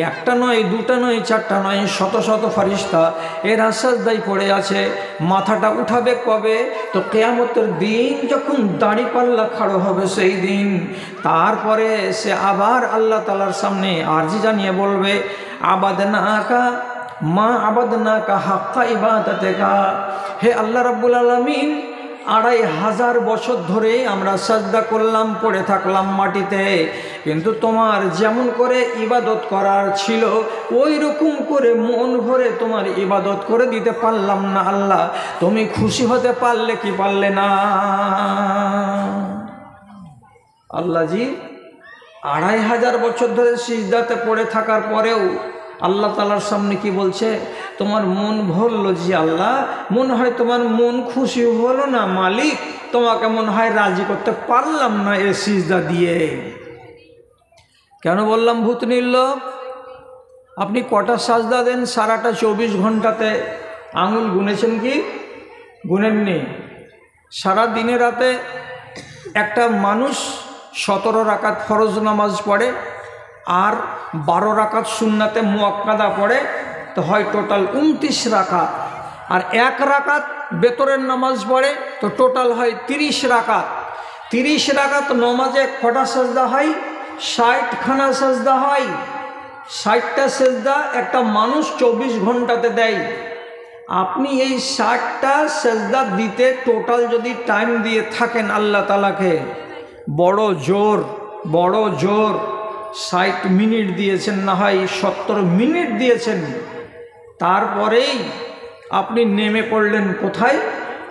একটা নয়, দুটা নয়, চারটা নয়, শত শত ফেরেশতা এরা সাজদায় পড়ে আছে। মাথাটা উঠাবে কবে? তো কিয়ামতের দিন যখন দাঁড়িপাল্লা খাড়ো হবে সেই দিন। তারপরে সে আবার আল্লাহ তাআলার সামনে আরজি জানিয়ে বলবে, আবাদনাকা মা আবাদনাকা হাক্কা ইবাদাতিকা। হে আল্লাহ রাব্বুল আলামিন, 2500 বছর ধরে আমরা সাজদা করলাম, পড়ে থাকলাম মাটিতে, কিন্তু তোমার যেমন করে ইবাদত করার ছিল ওই রকম করে মন ভরে তোমার ইবাদত করে দিতে পারলাম না। আল্লাহ, তুমি খুশি হতে পারলে কি পারলে না? আল্লাহ জি 2500 বছর ধরে সিজদাতে পড়ে থাকার পরেও আল্লাহ তাআলার সামনে কি বলছে? তোমার মন ভরলো জি আল্লাহ, মনে হয় তোমার মন খুশি হলো না মালিক, তোমাকে মনে হয় রাজি করতে পারলাম না এ সিজদা দিয়ে। কেন বললাম ভূত নির্লোক? আপনি কটা সাজদা দেন সারাটা 24 ঘন্টাতে? আঙুল গুনেছেন কি? গুনেননি। সারা দিনে রাতে একটা মানুষ 17 রাকাত ফরজ নামাজ পড়ে আর 12 রাকাত সুন্নাতে মুআক্কাদা পড়ে, তো হয় টোটাল 29 রাকাত। আর 1 রাকাত বেতরের নামাজ পড়ে, তো টোটাল হয় 30 রাকাত। 30 রাকাত নামাজে কটা সাজদা হয়? 60খানা সাজদা হয়। 60টা সাজদা একটা মানুষ 24 ঘন্টাতে দেয়। আপনি এই 60টা সাজদা দিতে টোটাল যদি টাইম দিয়ে থাকেন আল্লাহ তাআলাকে, বড় জোর 60 মিনিট দিয়েছেন, না হয় 70 মিনিট দিয়েছেন, তারপরেই আপনি নেমে পড়লেন কোথায়?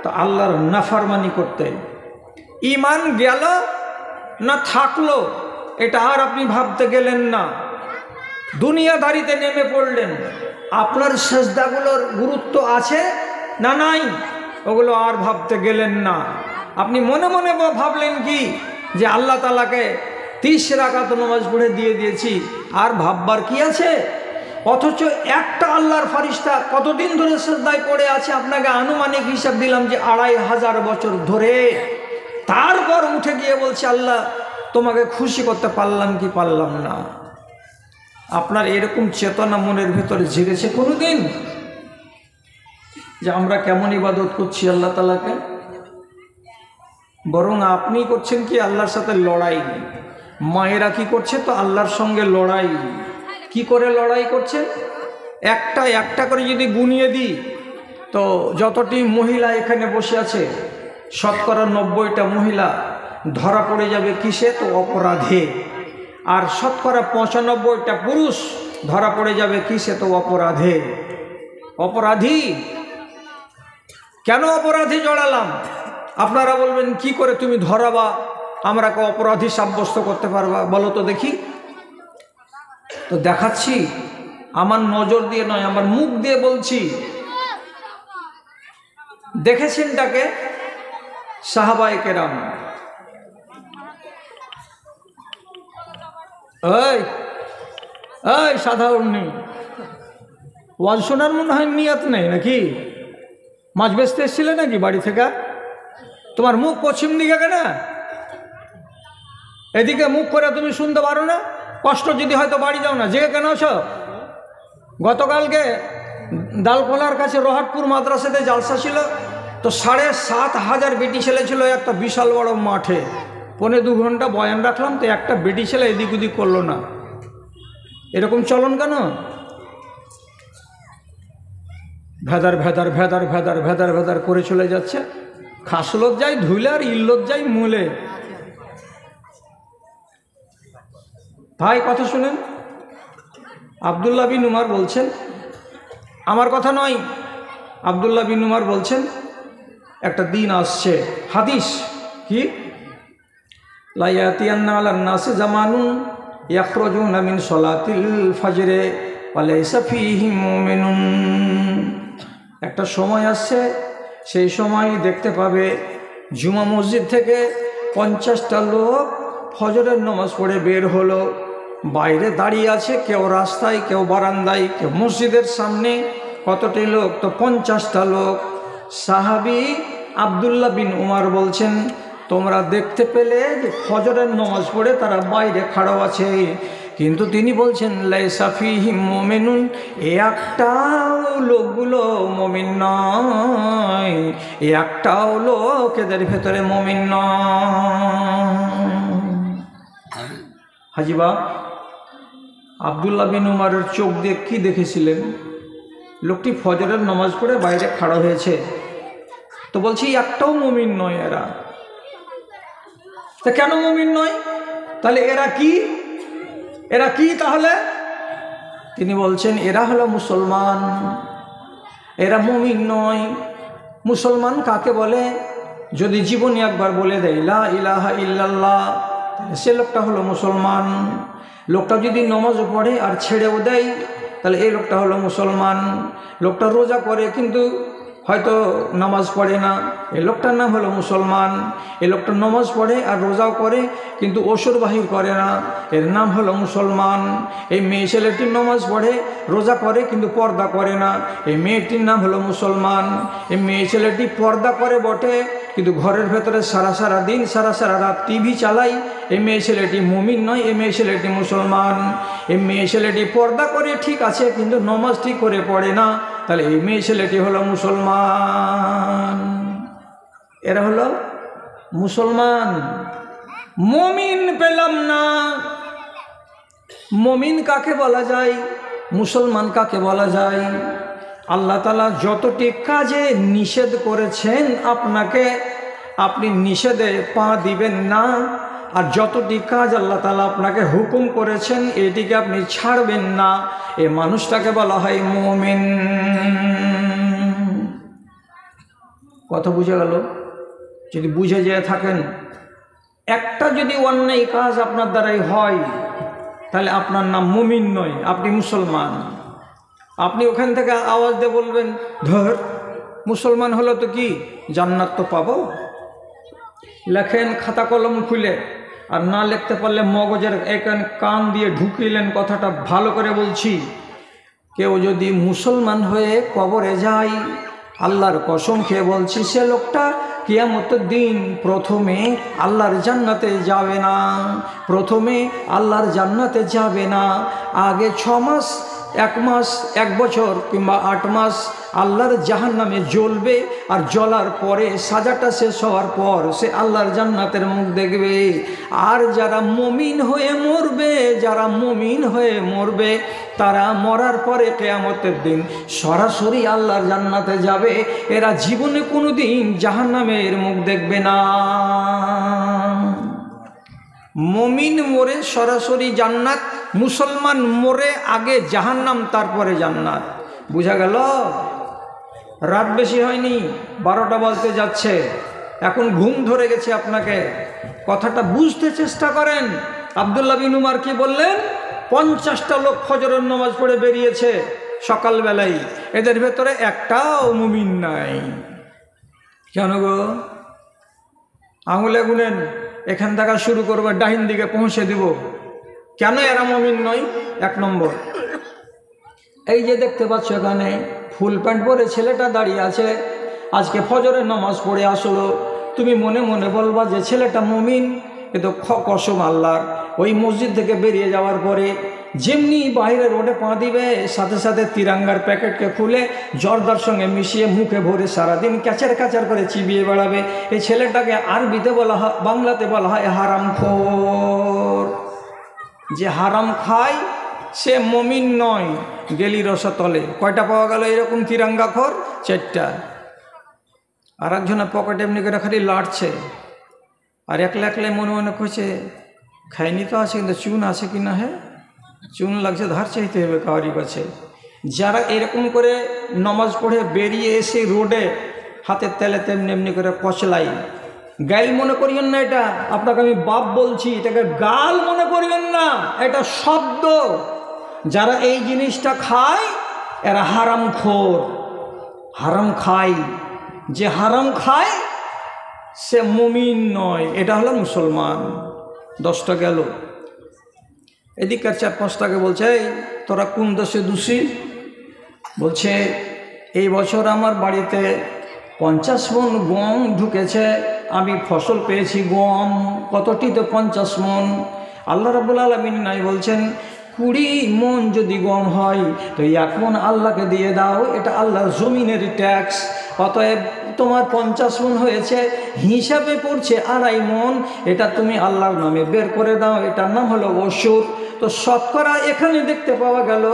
তো আল্লাহর নাফরমানি করতে। ঈমান গেল না থাকলো এটা আর আপনি ভাবতে গেলেন না, দুনিয়াদারিতে নেমে পড়লেন। আপনার সেজদাগুলোর গুরুত্ব আছে না নাই ওগুলো আর ভাবতে গেলেন না। আপনি মনে মনে ভাবলেন কি যে আল্লাহ তাআলাকে 30 রাকাত নামাজ পড়ে দিয়ে দিয়েছি, আর ভাববার কি আছে? অথচ একটা আল্লাহর ফেরেশতা কতদিন ধরে সিজদায় পড়ে আছে আপনাকে আনুমানিক হিসাব দিলাম যে 2500 বছর ধরে। তারপর উঠে গিয়ে বলছে আল্লাহ তোমাকে খুশি করতে পারলাম কি পারলাম না? আপনার এরকম চেতনা মনের ভেতরে জেগেছে কোনোদিন যে আমরা কেমন ইবাদত করছি আল্লাহ তাআলাকে? বরং আপনি করছেন কি আল্লাহর সাথে লড়াই। মায়েরা কি করছে? তো আল্লাহর সঙ্গে লড়াই। কি করে লড়াই করছেন? একটা একটা করে যদি গুনিয়ে দিই তো যতটি মহিলা এখানে বসে আছে 90টা মহিলা ধরা পড়ে যাবে কিসে? তো অপরাধে। আর 95টা পুরুষ ধরা পড়ে যাবে কিসে? তো অপরাধে। অপরাধী কেন অপরাধী জড়ালাম? আপনারা বলবেন কি করে তুমি ধরাবা, আমরাকে অপরাধী সাব্যস্ত করতে পারবা? বলো তো দেখি। তো দেখাচ্ছি, আমার নজর দিয়ে নয়, আমার মুখ দিয়ে বলছি। দেখেছেন তাকে সাহাবায়ে কেরাম। এই সাধারণ নেই, ওয়াজ শোনার মনে হয় নিয়ত নেই নাকি? মাছ বেচতে এসেছিলে নাকি বাড়ি থেকে? তোমার মুখ পশ্চিম দিকে কেন? এদিকে মুখ করে তুমি শুনতে পারো না? কষ্ট যদি হয়তো বাড়ি যাও না, জেগে কেন আছো? গতকালকে ডালখোলার কাছে রহাটপুর মাদ্রাসাতে জালসা ছিল, তো 7,500 বেটি ছেলে ছিল একটা বিশাল বড় মাঠে। 1.5-2 ঘন্টা বয়ান রাখলাম, তো একটা বেটি ছেলে এদিক ওদিক করলো না। এরকম চলন কেন? ভেদার ভেদার ভেদার ভেদার ভেদার ভেদার করে চলে যাচ্ছে। খাসলত যাই ধুলে আর ইল্লত যাই মূলে। ভাই কথা শুনেন, আব্দুল্লাহ বিন উমর বলছেন, আমার কথা নয়, আব্দুল্লাহ বিন উমর বলছেন একটা দিন আসছে, হাদিস কি, লা ইয়াতিয়ান্না আলান নাসি জামানুন ইয়াখরুজুনা মিন সলাতিল ফজরে ওয়া লাইসা ফীহিম মুমিনুন। একটা সময় আসছে, সেই সময় দেখতে পাবে জুমা মসজিদ থেকে 50টা লোক ফজরের নামাজ পড়ে বের হলো, বাইরে দাঁড়িয়ে আছে, কেউ রাস্তায়, কেউ বারান্দায়, কেউ মসজিদের সামনে। কতটি লোক? তো 50টা লোক। সাহাবী আব্দুল্লাহ বিন উমার বলছেন, তোমরা দেখতে পেলে যে ফজরের নামাজ পড়ে তারা বাইরে খাড়া আছে, কিন্তু তিনি বলছেন লাইসা ফীহিম মুমিনুন, একটাও লোকগুলো মুমিন নয়, একটাও লোক এদের ভেতরে মুমিন নয়। হাজিবা আব্দুল্লাহ বিন উমারের চোখ দিয়ে কি দেখেছিলেন? লোকটি ফজরের নামাজ পড়ে বাইরে খাড়া হয়েছে, তো বলছি একটাও মুমিন নয় এরা। তা কেন মুমিন নয়? তাহলে এরা কি? এরা কি তাহলে? তিনি বলছেন এরা হলো মুসলমান, এরা মুমিন নয়। মুসলমান কাকে বলে? যদি জীবনে একবার বলে দেয় লা ইলাহা ইল্লাল্লাহ, তাহলে সে লোকটা হলো মুসলমান। লোকটা যদি নামাজও পড়ে আর ছেড়েও দেয়, তাহলে এই লোকটা হলো মুসলমান। লোকটা রোজা করে কিন্তু হয়তো নামাজ পড়ে না, এই লোকটার নাম হলো মুসলমান। এই লোকটা নামাজ পড়ে আর রোজাও করে কিন্তু ওসর বাহির করে না, এর নাম হলো মুসলমান। এই মেয়ে ছেলেটির নামাজ পড়ে, রোজা করে কিন্তু পর্দা করে না, এই মেয়েটির নাম হলো মুসলমান। এই মেয়ে ছেলেটি পর্দা করে বটে কিন্তু ঘরের ভেতরে সারা দিন সারা রাত টিভি চালাই, এই মেয়ে ছেলেটি মুমিন নয়, এই মেয়ে ছেলেটি মুসলমান। এই মেয়ে ছেলেটি পর্দা করে ঠিক আছে কিন্তু নামাজ ঠিক করে পড়ে না, তাহলে এই মেয়ে ছেলেটি হলো মুসলমান। এরা হলো মুসলমান। মুমিন পেলাম না। মুমিন কাকে বলা যায়? মুসলমান কাকে বলা যায়? আল্লাহ তাআলা যতটি কাজে নিষেধ করেছেন আপনাকে, আপনি নিষেধে পা দিবেন না। আর যতটি কাজ আল্লাহ তাআলা আপনাকে হুকুম করেছেন এটিকে আপনি ছাড়বেন না, এই মানুষটাকে বলা হয় মুমিন। কথা বুঝে গেল? যদি বুঝে যেয়ে থাকেন, একটা যদি অন্যায় কাজ আপনার দ্বারাই হয় তাহলে আপনার নাম মুমিন নয়, আপনি মুসলমান। আপনি ওখান থেকে আওয়াজ দিয়ে বলবেন ধর মুসলমান হলো তো কি জান্নাত তো পাবো। লেখেন খাতা কলম খুলে, আর না লিখতে পারলে মগজের এখানে কান দিয়ে ঢুকিলেন। কথাটা ভালো করে বলছি, কেউ যদি মুসলমান হয়ে কবরে যায়, আল্লাহর কসম খেয়ে বলছি সে লোকটা কিয়ামতের দিন প্রথমে আল্লাহর জান্নাতে যাবে না, প্রথমে আল্লাহর জান্নাতে যাবে না। আগে 6 মাস, 1 মাস, 1 বছর কিংবা 8 মাস আল্লাহর জাহান্নামে জ্বলবে, আর জ্বলার পরে সাজাটা শেষ হওয়ার পর সে আল্লাহর জান্নাতের মুখ দেখবে। আর যারা মুমিন হয়ে মরবে, যারা মুমিন হয়ে মরবে, তারা মরার পরে কিয়ামতের দিন সরাসরি আল্লাহর জান্নাতে যাবে। এরা জীবনে কোনোদিন জাহান্নামের মুখ দেখবে না। মুমিন মরে সরাসরি জান্নাত, মুসলমান মরে আগে জাহান্নাম তারপরে জান্নাত। বুঝা গেল? রাত বেশি হয়নি, 12টা বাজতে যাচ্ছে, এখন ঘুম ধরে গেছে আপনাকে। কথাটা বুঝতে চেষ্টা করেন। আব্দুল্লাহ বিন উমার কি বললেন? 50টা লোক ফজরের নামাজ পড়ে বেরিয়েছে সকালবেলায়, এদের ভেতরে একটাও মুমিন নাই। কেন গো? আঙুলে গুনেন, এখান থেকে শুরু করবো, ডাহিন দিকে পৌঁছে দিব। কেন এরা মুমিন নয়? 1 নম্বর, এই যে দেখতে পাচ্ছ এখানে ফুল প্যান্ট পরে ছেলেটা দাঁড়িয়ে আছে, আজকে ফজরের নামাজ পড়ে আসলো। তুমি মনে মনে বলবা যে ছেলেটা মুমিন, এ তো কসম আল্লাহর। ওই মসজিদ থেকে বেরিয়ে যাওয়ার পরে যেমনি বাইরে রোডে পা দিবে, সাথে সাথে তিরাঙ্গার প্যাকেটকে খুলে জর্দার সঙ্গে মিশিয়ে মুখে ভরে সারাদিন ক্যাচার ক্যাচার করে চিবিয়ে বেড়াবে। এই ছেলেটাকে আরবিতে বলা হয়, বাংলাতে বলা হয় হারামখোর। যে হারাম খায় সে মুমিন নয়। গেলি রসতলে কয়টা পাওয়া গেল এরকম তিরাঙ্গাখোর? 4টা। আর একজনের পকেটে এমনি করে খালি লাড়ছে, আর একলা একলাই মনে মনে করছে খাইনি তো আছে, কিন্তু চুন আছে কি না? হ্যাঁ, চুন লাগছে, ধার চাইতে হবে কাউরি কাছে। যারা এরকম করে নামাজ পড়ে বেরিয়ে এসে রোডে হাতের তেলে তেমনি এমনি করে কচলাই, গাইল মনে করিয়েন না, এটা আপনাকে আমি বাপ বলছি, এটাকে গাল মনে করিয়েন না, এটা শব্দ। যারা এই জিনিসটা খায় এরা হারামখোর, হারাম খায়। যে হারাম খায় সে মুমিন নয়, এটা হলো মুসলমান। 10টা গেল। এদিককার 4-5টাকে বলছে, এই তোরা কোন দেশে দোষী? বলছে এই বছর আমার বাড়িতে 50 মণ গম ঢুকেছে, আমি ফসল পেয়েছি গম। কতটি? তো 50 মণ। আল্লাহ রাব্বুল আলামিন নাই বলছেন 20 মণ যদি গম হয় তো 1 মণ আল্লাহকে দিয়ে দাও, এটা আল্লাহর জমিনের ট্যাক্স। অতএব তোমার 50 মণ হয়েছে, হিসাবে পড়ছে 2.5 মণ, এটা তুমি আল্লাহর নামে বের করে দাও, এটার নাম হলো ওশর। তো শতকরা এখানে দেখতে পাওয়া গেল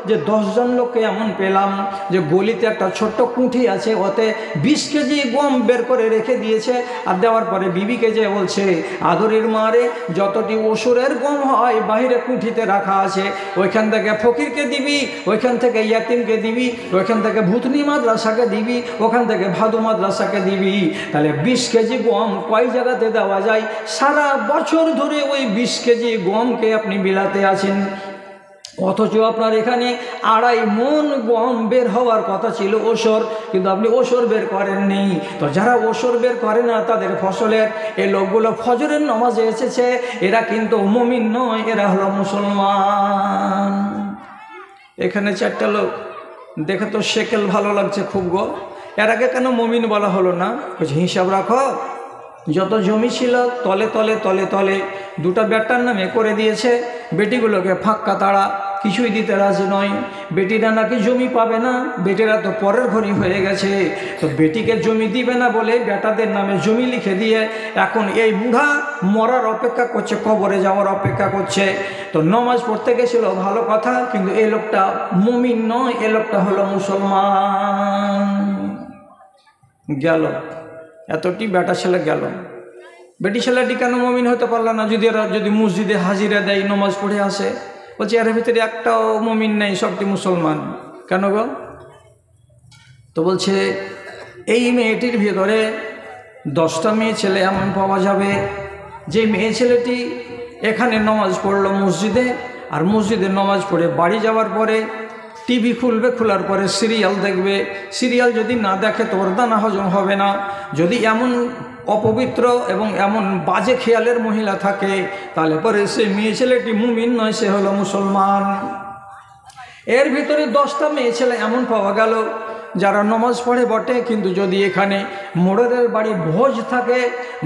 যে 10 জন লোককে এমন পেলাম যে গলিতে একটা ছোট্ট কুঠি আছে, ওতে 20 কেজি গম বের করে রেখে দিয়েছে। আর দেওয়ার পরে বিবিকে যে বলছে, আদরের মারে যতটি ওশরের গম হয় বাহিরে কুঠিতে রাখা আছে, ওইখান থেকে ফকিরকে দিবি, ওইখান থেকে ইয়াতিমকে দিবি, ওইখান থেকে ভূতনি মাদ্রাসাকে দিবি, ওখান থেকে ভাদু মাদ্রাসাকে দিবি। তাহলে 20 কেজি গম কয় জায়গাতে দেওয়া যায়? সারা বছর ধরে ওই 20 কেজি গমকে আপনি বিলাতে আছেন, অথচ আপনার এখানে 2.5 মণ গম বের হওয়ার কথা ছিল ওশর, কিন্তু আপনি ওশর বের করেননি। তো যারা ওশর বের করে না তাদের ফসলের, এই লোকগুলো ফজরের নামাজে এসেছে, এরা কিন্তু মুমিন নয়, এরা হলো মুসলমান। এখানে 4টা লোক দেখে তো শেকেল ভালো লাগছে খুব গো, এর আগে কেন মুমিন বলা হলো না? হিসাব রাখো, যত জমি ছিল তলে তলে তলে তলে 2টা বেটার নামে করে দিয়েছে, বেটিগুলোকে ফাঁকা তাড়া, কিছুই দিতে রাজি নয়। বেটিরা নাকি জমি পাবে না, বেটিরা তো পরের ঘরই হয়ে গেছে, তো বেটিকে জমি দিবে না বলে বেটাদের নামে জমি লিখে দিয়ে এখন এই বুড়া মরার অপেক্ষা করছে, কবরে যাওয়ার অপেক্ষা করছে। তো নামাজ পড়তে গেছিল ভালো কথা, কিন্তু এই লোকটা মুমিন নয়, এই লোকটা হলো মুসলমান। গেল এতটি বেটা ছেলে গেল, বেটি ছেলেটি কেন মুমিন হতে পারল না? যদি মসজিদে হাজিরা দেয়, নামাজ পড়ে আসে, বলছে এর ভিতরে একটাও মুমিন নেই, সবটি মুসলমান। কেন গো? তো বলছে এই মেয়েটির ভিতরে 10টা মেয়ে ছেলে এমন পাওয়া যাবে যে মেয়ে ছেলেটি এখানে নামাজ পড়লো মসজিদে, আর মসজিদে নামাজ পড়ে বাড়ি যাওয়ার পরে টিভি খুলবে, খোলার পরে সিরিয়াল দেখবে, সিরিয়াল যদি না দেখে তো ওর দানা হজম হবে না। যদি এমন অপবিত্র এবং এমন বাজে খেয়ালের মহিলা থাকে, তাহলে পরে সে মেয়ে ছেলেটি মুমিন নয়, সে হলো মুসলমান। এর ভিতরে 10টা মেয়ে ছেলে এমন পাওয়া গেল যারা নামাজ পড়ে বটে, কিন্তু যদি এখানে মোড়ের বাড়ি ভোজ থাকে,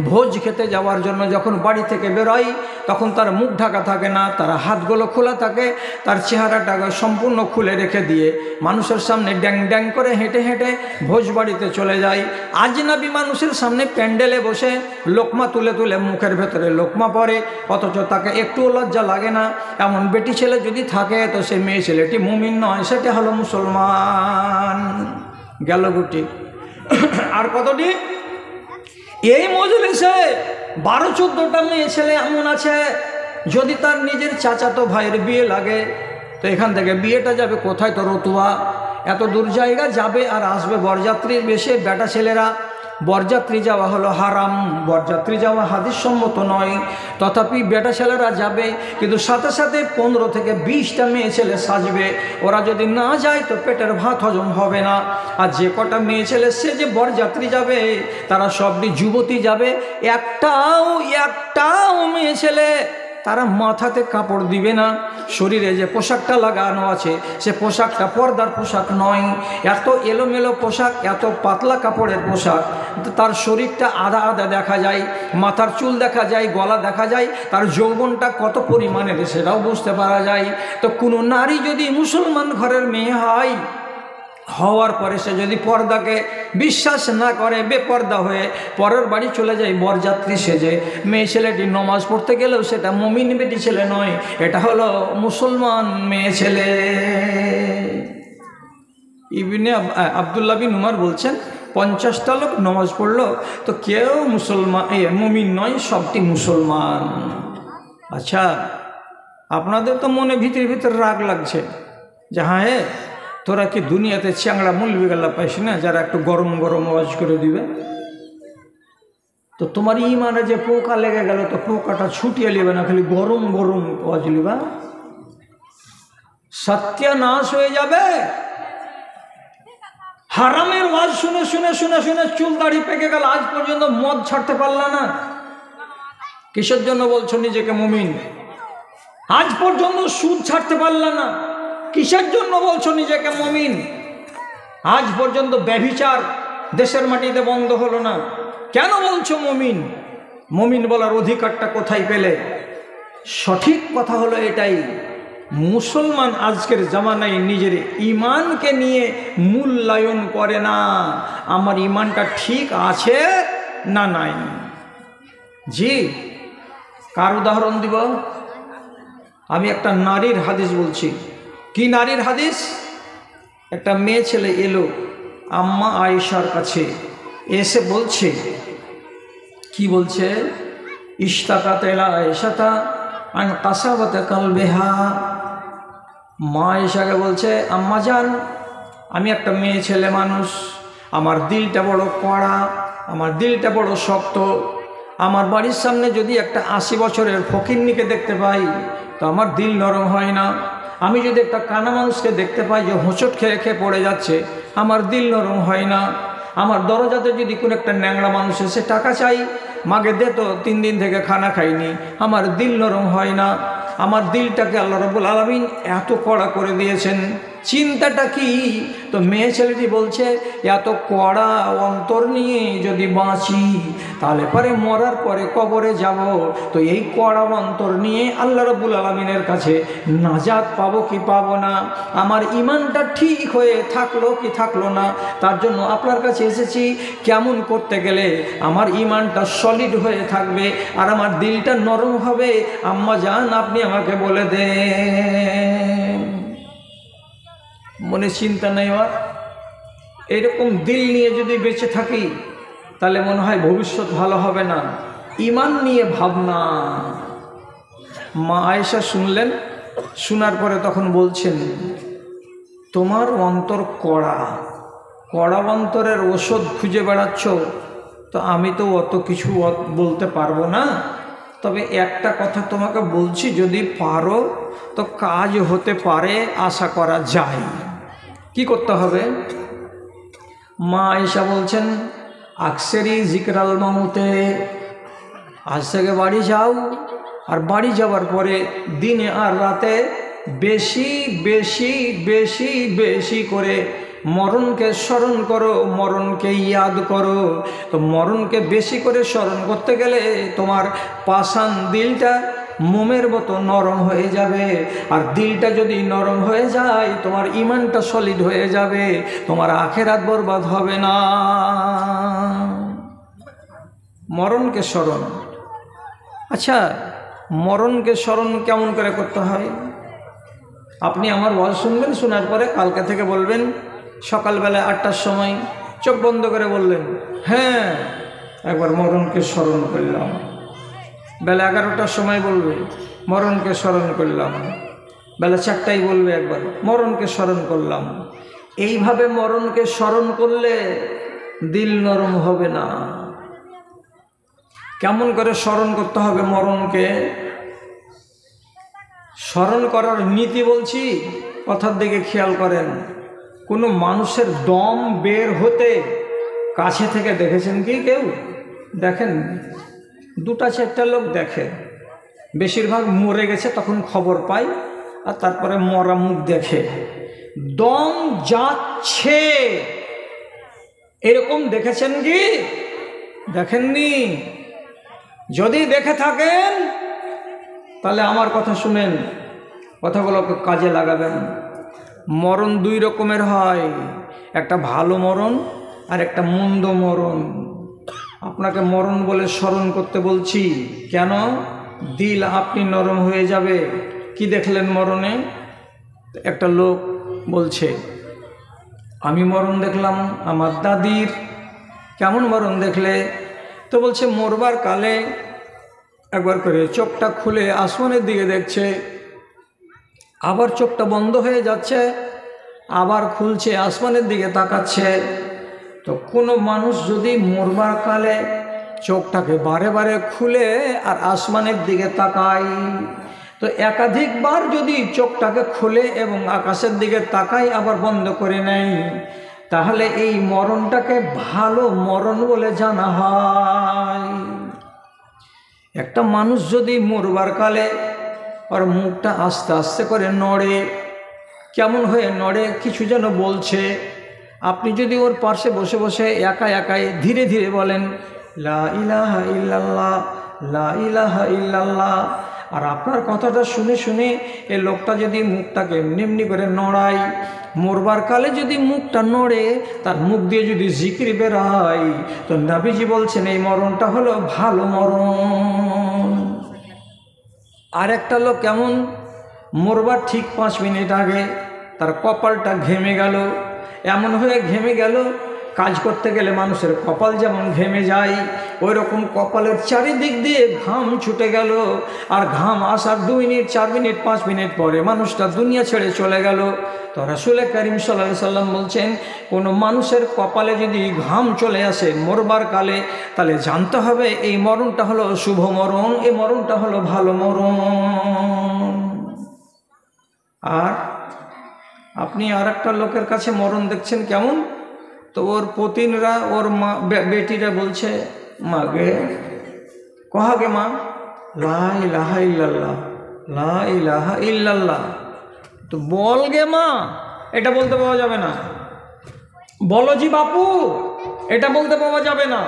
ভোজ খেতে যাওয়ার জন্য যখন বাড়ি থেকে বেরোয় তখন তার মুখ ঢাকা থাকে না, তার হাতগুলো খোলা থাকে, তার চেহারাটাকে সম্পূর্ণ খুলে রেখে দিয়ে মানুষের সামনে ড্যাং ড্যাং করে হেঁটে হেঁটে ভোজ বাড়িতে চলে যায়। আজনাবি মানুষের সামনে প্যান্ডেলে বসে লোকমা তুলে তুলে মুখের ভেতরে লোকমা পড়ে, অথচ তাকে একটুও লজ্জা লাগে না। এমন বেটি ছেলে যদি থাকে তো সে মেয়ে ছেলেটি মুমিন নয়, সেটা হলো মুসলমান। গেল গুটি। আর কতটি? এই মজলিসে 12-14টা মেয়ে ছেলে এমন আছে, যদি তার নিজের চাচাতো ভাইয়ের বিয়ে লাগে তো এখান থেকে বিয়েটা যাবে কোথায়? তো রতুয়া, এত দূর জায়গা যাবে আর আসবে বরযাত্রীর বেশে বেটা ছেলেরা। বরযাত্রী যাওয়া হলো হারাম, বরযাত্রী যাওয়া হাদিস সম্মত নয়, তথাপি বেটা ছেলেরা যাবে, কিন্তু সাথে সাথে 15 থেকে 20টা মেয়ে ছেলে সাজবে। ওরা যদি না যায় তো পেটের ভাত হজম হবে না। আর যে কটা মেয়ে ছেলে সে যে বরযাত্রী যাবে তারা সবটি যুবতী যাবে, একটাও মেয়ে ছেলে তারা মাথাতে কাপড় দিবে না। শরীরে যে পোশাকটা লাগানো আছে সে পোশাকটা পর্দার পোশাক নয়, এত এলোমেলো পোশাক, এত পাতলা কাপড়ের পোশাক, তার শরীরটা আধা আধা দেখা যায়, মাথার চুল দেখা যায়, গলা দেখা যায়, তার যৌবনটা কত পরিমাণের সেটাও বুঝতে পারা যায়। তো কোনো নারী যদি মুসলমান ঘরের মেয়ে হয়, হওয়ার পরে সে যদি পর্দাকে বিশ্বাস না করে, বেপর্দা হয়ে পরের বাড়ি চলে যায় বরযাত্রী সেজে, মেয়ে ছেলেটি নমাজ পড়তে গেলেও সেটা মুমিন বেটি ছেলে নয়, এটা হলো মুসলমান মেয়ে ছেলে। ইবনে আব্দুল্লাহ বিন উমর বলছেন 50টা লোক নমাজ পড়লো তো কেউ মুসলমান মুমিন নয়, সবটি মুসলমান। আচ্ছা, আপনাদের তো মনে ভিতরে ভিতরে রাগ লাগছে যে হ্যাঁ তোরা কি দুনিয়াতে চ্যাংড়া মূল্য গেলা পাইস না, যারা একটু গরম গরম আওয়াজ করে দিবে? তো তোমার ইমানে যে পোকা লেগে গেল তো পোকাটা ছুটিয়ে নেবে না, খালি গরম গরম আওয়াজ লিবা, সত্যানাশ হয়ে যাবে। হারামের ওয়াজ শুনে শুনে শুনে শুনে চুল দাড়ি পেকে গেল, আজ পর্যন্ত মদ ছাড়তে পারলা না। কিসের জন্য বলছো নিজেকে মুমিন? আজ পর্যন্ত সুদ ছাড়তে পারলা না, কিসের জন্য বলছো নিজেকে মুমিন? আজ পর্যন্ত ব্যভিচার দেশের মাটিতে বন্ধ হলো না, কেন বলছো মুমিন? মুমিন বলার অধিকারটা কোথায় পেলে? সঠিক কথা হলো এটাই, মুসলমান আজকের জামানায় নিজের ইমানকে নিয়ে মূল্যায়ন করে না, আমার ইমানটা ঠিক আছে না নাই। জি, কার উদাহরণ দিব? আমি একটা নারীর হাদিস বলছি। কি নারীর হাদিস? একটা মেয়ে ছেলে এলো আম্মা আয়েশার কাছে, এসে বলছে, কি বলছে? ইশতাকাত ইলা আয়েশাতা আন কাসাবাতে কালবিহা। মা আয়েশাকে বলছে, আম্মা জান, আমি একটা মেয়ে ছেলে মানুষ, আমার দিলটা বড় কড়া, আমার দিলটা বড় শক্ত। আমার বাড়ির সামনে যদি একটা 80 বছরের ফকিন্নিকে দেখতে পাই তো আমার দিল নরম হয় না। আমি যদি একটা কানা মানুষকে দেখতে পাই যে হোঁচট খেয়ে খেয়ে পড়ে যাচ্ছে, আমার দিল নরম হয় না। আমার দরজাতে যদি কোনো একটা ন্যাংরা মানুষ এসে টাকা চাই, মাগে দে তো, 3 দিন থেকে খানা খাইনি, আমার দিল নরম হয় না। আমার দিলটাকে আল্লাহ রাব্বুল আলামিন এত কড়া করে দিয়েছেন, চিন্তাটা কি? তো মেয়ে ছেলেটি বলছে, এত কড়া অন্তর নিয়ে যদি বাঁচি তাহলে পরে মরার পরে কবরে যাব, তো এই কড়া অন্তর নিয়ে আল্লাহ রাব্বুল আলামিনের কাছে নাজাত পাবো কি পাবো না? আমার ইমানটা ঠিক হয়ে থাকলো কি থাকলো না, তার জন্য আপনার কাছে এসেছি। কেমন করতে গেলে আমার ইমানটা সলিড হয়ে থাকবে আর আমার দিলটা নরম হবে? আম্মা জান, আপনি আমাকে বলে দেন। মনে চিন্তা নেই আর? এরকম দিল নিয়ে যদি বেঁচে থাকি তাহলে মনে হয় ভবিষ্যৎ ভালো হবে না। ইমান নিয়ে ভাবনা। মা আয়েশা শুনলেন, শোনার পরে তখন বলছেন, তোমার অন্তর কড়া, কড়া অন্তরের ওষুধ খুঁজে বেড়াচ্ছ, তো আমি তো অত কিছু বলতে পারবো না, তবে একটা কথা তোমাকে বলছি, যদি পারো তো কাজ হতে পারে, আশা করা যায়। কি করতে হবে? মা আয়েশা বলছেন, আকসেরি জিকরাল মাউতে, আজ থেকে বাড়ি যাও, আর বাড়ি যাওয়ার পরে দিনে আর রাতে বেশি বেশি বেশি বেশি করে মরণকে স্মরণ করো, মরণকে ইয়াদ করো। তো মরণকে বেশি করে স্মরণ করতে গেলে তোমার পাষাণ দিলটা মোমের মতো নরম হয়ে যাবে, আর দিলটা যদি নরম হয়ে যায় তোমার ইমানটা সলিড হয়ে যাবে, তোমার আখেরাত বরবাদ হবে না। মরণকে স্মরণ। আচ্ছা, মরণকে স্মরণ কেমন করে করতে হয়? আপনি আমার ওয়াজ শুনবেন, শোনার পরে কালকে থেকে বলবেন, সকালবেলা 8টার সময় চোখ বন্ধ করে বললেন, হ্যাঁ একবার মরণকে স্মরণ করলাম। বেলা 11টার সময় বলবে, মরণকে স্মরণ করলাম। বেলা 4টায় বলবে, একবার মরণকে স্মরণ করলাম। এইভাবে মরণকে স্মরণ করলে দিল নরম হবে না। কেমন করে স্মরণ করতে হবে মরণকে? স্মরণ করার নীতি বলছি, কথার দিকে খেয়াল করেন। কোনো মানুষের দম বের হতে কাছে থেকে দেখেছেন কি কেউ? দেখেন, 2-4টা লোক দেখে, বেশিরভাগ মরে গেছে তখন খবর পায়, আর তারপরে মরা মুখ দেখে। দম যাচ্ছে এরকম দেখেছেন কি? দেখেননি? যদি দেখে থাকেন তাহলে আমার কথা শুনেন, কথাগুলোকে কাজে লাগাবেন। মরণ 2 রকমের হয়, একটা ভালো মরণ আর একটা মন্দ মরণ। আপনাকে মরণ বলে স্মরণ করতে বলছি কেন? দিল আপনি নরম হয়ে যাবে। কি দেখলেন মরণে? একটা লোক বলছে, আমি মরণ দেখলাম আমার দাদির। কেমন মরণ দেখলে? তো বলছে, মরবার কালে একবার করে চোখটা খুলে আসমানের দিকে দেখছে, আবার চোখটা বন্ধ হয়ে যাচ্ছে, আবার খুলছে, আসমানের দিকে তাকাচ্ছে। তো কোনো মানুষ যদি মরবার কালে চোখটাকে বারে বারে খুলে আর আসমানের দিকে তাকায়, তো একাধিকবার যদি চোখটাকে খুলে এবং আকাশের দিকে তাকায় আবার বন্ধ করে নেয়, তাহলে এই মরণটাকে ভালো মরণ বলে জানা হয়। একটা মানুষ যদি মরবার কালে ওর মুখটা আস্তে আস্তে করে নড়ে, কেমন হয়ে নড়ে, কিছু যেন বলছে। আপনি যদি ওর পাশে বসে বসে একা একাই ধীরে ধীরে বলেন লা ইলাহা ইল্লাল্লাহ, লা ইলাহা ইল্লাল্লাহ, আর আপনার কথাটা শুনে শুনে এ লোকটা যদি মুখটাকে এমনি করে নড়ায়, মরবার কালে যদি মুখটা নড়ে, তার মুখ দিয়ে যদি জিকির বেরোয়, তো নবীজি বলছেন এই মরণটা হলো ভালো মরণ। আর একটা লোক কেমন, মরবার ঠিক 5 মিনিট আগে তার কপালটা ঘেমে গেল, এমন হয়ে ঘেমে গেল, কাজ করতে গেলে মানুষের কপাল যেমন ঘেমে যায়, ওই রকম কপালের চারিদিক দিয়ে ঘাম ছুটে গেল। আর ঘাম আসার 2 মিনিট 4 মিনিট 5 মিনিট পরে মানুষটা দুনিয়া ছেড়ে চলে গেল। তো রাসূল করিম সাল্লাল্লাহু আলাইহি সাল্লাম বলছেন, কোনো মানুষের কপালে যদি ঘাম চলে আসে মরবার কালে, তাহলে জানতে হবে এই মরণটা হলো শুভ মরণ, এই মরণটা হলো ভালো মরণ। আর আপনি আর একটা লোকের কাছে মরণ দেখছেন কেমন, তো ওর পতিনরা, ওর মা বেটিরা বলছে, মা গে কহা গে মা, লা ইলাহা ইল্লাল্লাহ, লা ইলাহা ইল্লাল্লাহ। তো বল গে মা, এটা বলতে পাওয়া যাবে না। বলো জি বাপু, এটা বলতে পাওয়া যাবে না।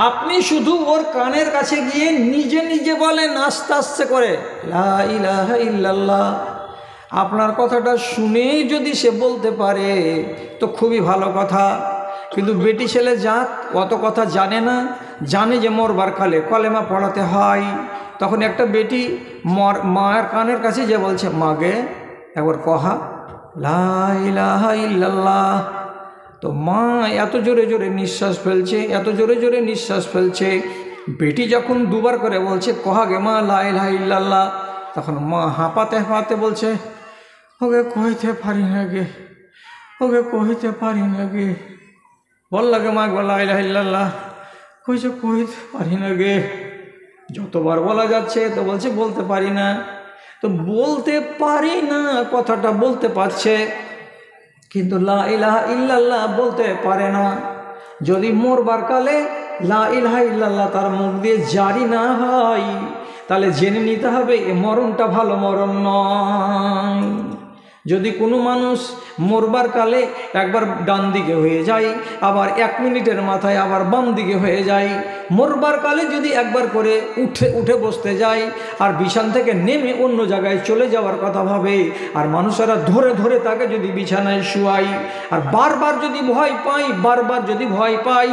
আপনি শুধু ওর কানের কাছে গিয়ে নিজে নিজে বলেন আস্তে আস্তে করে লা ইলাহা ইল্লাল্লাহ। আপনার কথাটা শুনেই যদি সে বলতে পারে তো খুবই ভালো কথা। কিন্তু বেটি ছেলে যাক অত কথা জানে না, জানে যে মরবার কালে কলেমা পড়াতে হয়। তখন একটা বেটি মায়ের কানের কাছে যে বলছে, মা গে একবার কহা লা ইলাহা ইল্লাল্লাহ। তো মা এত জোরে জোরে নিঃশ্বাস ফেলছে, এত জোরে জোরে নিঃশ্বাস ফেলছে। বেটি যখন 2 বার করে বলছে কহা গে মা লা ইলাহা ইল্লাল্লাহ, তখন মা হাঁপাতে হাঁপাতে বলছে, ওকে কইতে পারি না গে, ওকে কইতে পারি না গে। বল লাগে মা একবার লা ইলাহা ইল্লাল্লাহ, কইছে কইতে পারি না গে। যতবার বলা যাচ্ছে তো বলছে বলতে পারি না। তো বলতে পারি না কথাটা বলতে পারছে, কিন্তু লা ইলাহা ইল্লাল্লাহ বলতে পারে না। যদি মরবার কালে লা ইলাহা ইল্লাল্লাহ তার মুখ দিয়ে জারি না হয়, তাহলে জেনে নিতে হবে এ মরণটা ভালো মরণ নয়। যদি কোনো মানুষ মরবার কালে একবার ডান দিকে হয়ে যায়, আবার 1 মিনিটের মাথায় আবার বাম দিকে হয়ে যায়, মরবার কালে যদি একবার করে উঠে বসতে যায় আর বিছান থেকে নেমে অন্য জায়গায় চলে যাওয়ার কথা ভাবে, আর মানুষেরা ধরে ধরে তাকে যদি বিছানায় শুয়ায়, আর বারবার যদি ভয় পাই, বারবার যদি ভয় পাই,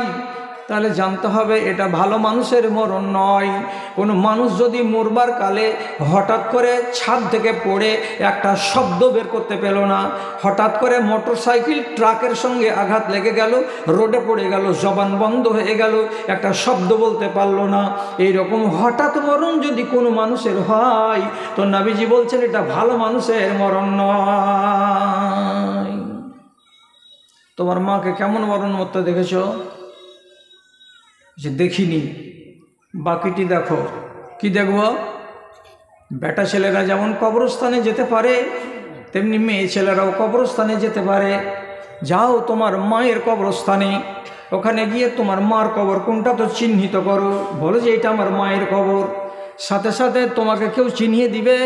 তাহলে জানতে হবে এটা ভালো মানুষের মরণ নয়। কোনো মানুষ যদি মরবার কালে হঠাৎ করে ছাদ থেকে পড়ে একটা শব্দ বের করতে পেল না, হঠাৎ করে মোটরসাইকেল ট্রাকের সঙ্গে আঘাত লেগে গেল, রোডে পড়ে গেল, জবান বন্ধ হয়ে গেল, একটা শব্দ বলতে পারলো না, এইরকম হঠাৎ মরণ যদি কোনো মানুষের হয়, তো নবীজি বলছেন এটা ভালো মানুষের মরণ নয়। তোমার মাকে কেমন মরণ মরতে দেখেছো? যে দেখিনি, বাকিটি দেখো। কি দেখব? বেটা ছেলেরা যেমন কবরস্থানে যেতে পারে, তেমনি মেয়ে ছেলেরাও কবরস্থানে যেতে পারে। যাও তোমার মায়ের কবরস্থানে, ওখানে গিয়ে তোমার মার কবর কোনটা তো চিহ্নিত করো, বলো যে এটা আমার মায়ের কবর। সাথে সাথে তোমাকে কেউ চিনিয়ে দিবে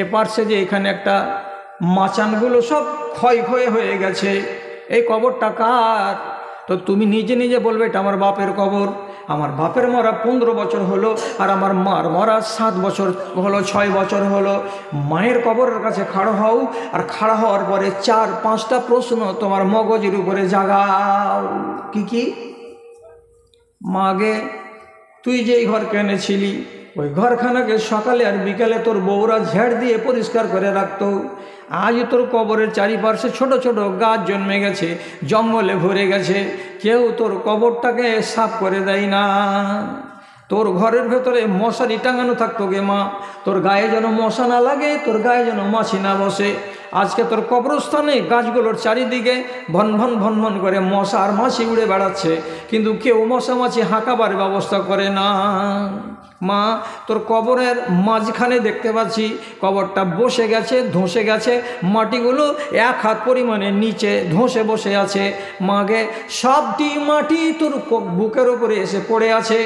এ পারছে যে এখানে একটা মাচানগুলো সব ক্ষয় হয়ে গেছে, এই কবরটা কার? তো তুমি নিজে নিজে বলবে এটা আমার বাপের কবর। আমার বাপের মরা 15 বছর হলো, আর আমার মার মরা 7 বছর হলো, 6 বছর হলো। মায়ের কবরের কাছে খাড়া হও, আর খাড়া হওয়ার পরে 4-5টা প্রশ্ন তোমার মগজের উপরে জাগাও। কি? মাগে তুই যেই ঘর কিনেছিলি, ওই ঘরখানাকে সকালে আর বিকালে তোর বউরা ঝেড় দিয়ে পরিষ্কার করে রাখতো। আজ তোর কবরের চারিপাশে ছোট ছোট গাছ জন্মে গেছে, জঙ্গলে ভরে গেছে, কেউ তোর কবরটাকে সাফ করে দেয় না। তোর ঘরের ভেতরে মশারি টাঙানো থাকতো গে মা, তোর গায়ে যেন মশা না লাগে, তোর গায়ে যেন মাছি না বসে। আজকে তোর কবরস্থানে গাছগুলোর চারিদিকে ভন ভন করে মশা আর মাছি উড়ে বেড়াচ্ছে, কিন্তু কেউ মশা মাছি হাঁকাবার ব্যবস্থা করে না। মা তোর কবরের মাঝখানে দেখতে পাচ্ছি কবরটা বসে গেছে, ধসে গেছে, মাটিগুলো 1 হাত পরিমাণে নিচে ধসে বসে আছে। মাগে সবটি মাটি তোর বুকের উপরে এসে পড়ে আছে।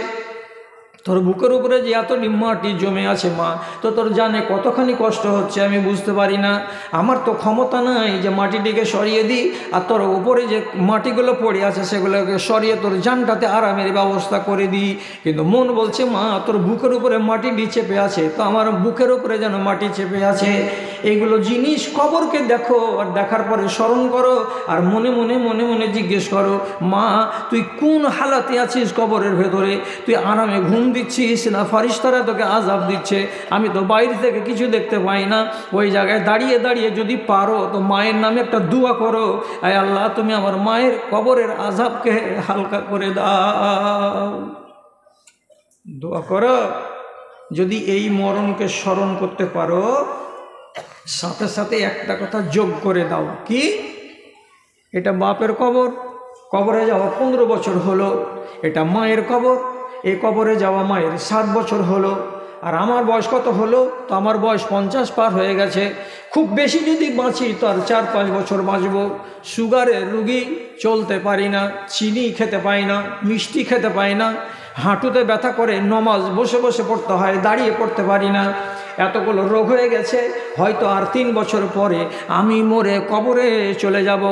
তোর বুকের উপরে যে এত মাটি জমে আছে মা, তো তোর জানে কতখানি কষ্ট হচ্ছে আমি বুঝতে পারি না। আমার তো ক্ষমতা নাই যে মাটিটিকে সরিয়ে দিই, আর তোর উপরে যে মাটিগুলো পড়ে আছে সেগুলোকে সরিয়ে তোর জানটাতে আরামের ব্যবস্থা করে দিই। কিন্তু মন বলছে মা তোর বুকের উপরে মাটি চেপে আছে, তো আমার বুকের উপরে যেন মাটি চেপে আছে। এইগুলো জিনিস কবরকে দেখো, আর দেখার পরে স্মরণ করো, আর মনে মনে মনে মনে জিজ্ঞেস করো মা তুই কোন হালাতে আছিস কবরের ভেতরে? তুই আরামে ঘুম দিচ্ছিস না ফারিস্তারা তোকে আযাব দিচ্ছে? আমি তো বাইরে থেকে কিছু দেখতে পাই না। ওই জায়গায় দাঁড়িয়ে দাঁড়িয়ে যদি পারো তো মায়ের নামে একটা দোয়া করো, আয় আল্লাহ তুমি আমার মায়ের কবরের আযাবকে হালকা করে দাও। দোয়া করো। যদি এই মরণকে স্মরণ করতে পারো, সাথে সাথে একটা কথা যোগ করে দাও। কি? এটা বাপের কবর, কবরে যাওয়া 15 বছর হলো। এটা মায়ের কবর, এই কবরে যাওয়া মায়ের 7 বছর হলো। আর আমার বয়স কত হলো? তো আমার বয়স 50 পার হয়ে গেছে। খুব বেশি যদি বাঁচি তো আর 4-5 বছর বাঁচব। সুগারের রুগী, চলতে পারি না, চিনি খেতে পাই না, মিষ্টি খেতে পাই না, হাঁটুতে ব্যথা করে, নমাজ বসে বসে পড়তে হয়, দাঁড়িয়ে পড়তে পারি না। এতগুলো রোগ হয়ে গেছে। হয়তো আর 3 বছর পরে আমি মরে কবরে চলে যাব।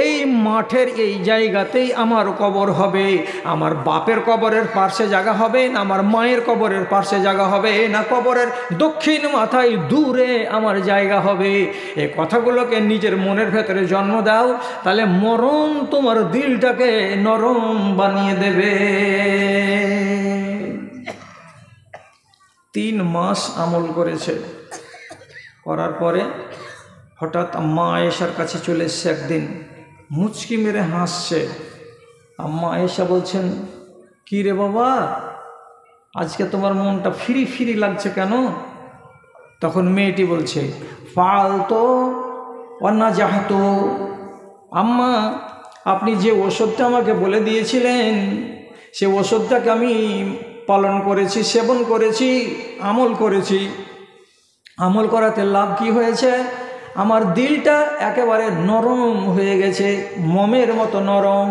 এই মাঠের এই জায়গাতেই আমার কবর হবে। আমার বাপের কবরের পার্শ্বে জায়গা হবে না আমার মায়ের কবরের পার্শ্বে জায়গা হবে না কবরের দক্ষিণ মাথায় দূরে আমার জায়গা হবে। এই কথাগুলোকে নিজের মনের ভেতরে জন্ম দাও, তাহলে মরণ তোমার দিলটাকে নরম বানিয়ে দেবে। 3 মাস আমল করেছে, করার পরে হঠাৎ আম্মা আয়েশার কাছে চলে এসছে। একদিন মুচকি মেরে হাসছে। আম্মা আয়েশা বলছেন, কী রে বাবা, আজকে তোমার মনটা ফিরি ফিরি লাগছে কেন? তখন মেয়েটি বলছে, ফালতো অন্না যাহতো, আম্মা আপনি যে ওষুধটা আমাকে বলে দিয়েছিলেন সে ওষুধটাকে আমি পালন করেছি, সেবন করেছি, আমল করেছি। আমল করাতে লাভ কি হয়েছে? আমার দিলটা একেবারে নরম হয়ে গেছে, মোমের মতো নরম।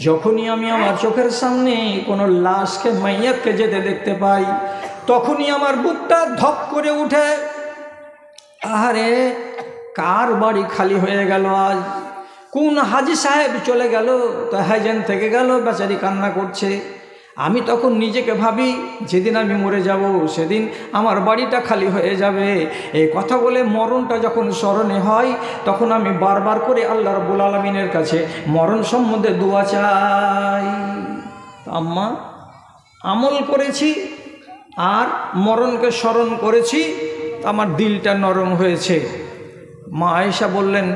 যখনই আমি আমার চোখের সামনে কোনো লাশকে, মাইয়াতকে যেতে দেখতে পাই, তখনই আমার বুকটা ধক করে উঠে। আহারে, কার বাড়ি খালি হয়ে গেল আজ? কোন হাজি সাহেব চলে গেল, তো হাইজেন থেকে গেল, বেচারি কান্না করছে। আমি তখন নিজেকে ভাবি যেদিন আমি মরে যাব সেদিন আমার বাড়িটা খালি হয়ে যাবে। এই কথা বলে মরণটা যখন স্মরণে হয় তখন আমি বারবার করে আল্লাহ রাব্বুল আলামিনের কাছে মরণ সম্বন্ধে দোয়া চাই। আম্মা আমল করেছি আর মরণকে স্মরণ করেছি, আমার দিলটা নরম হয়েছে। মা আয়েশা বললেন,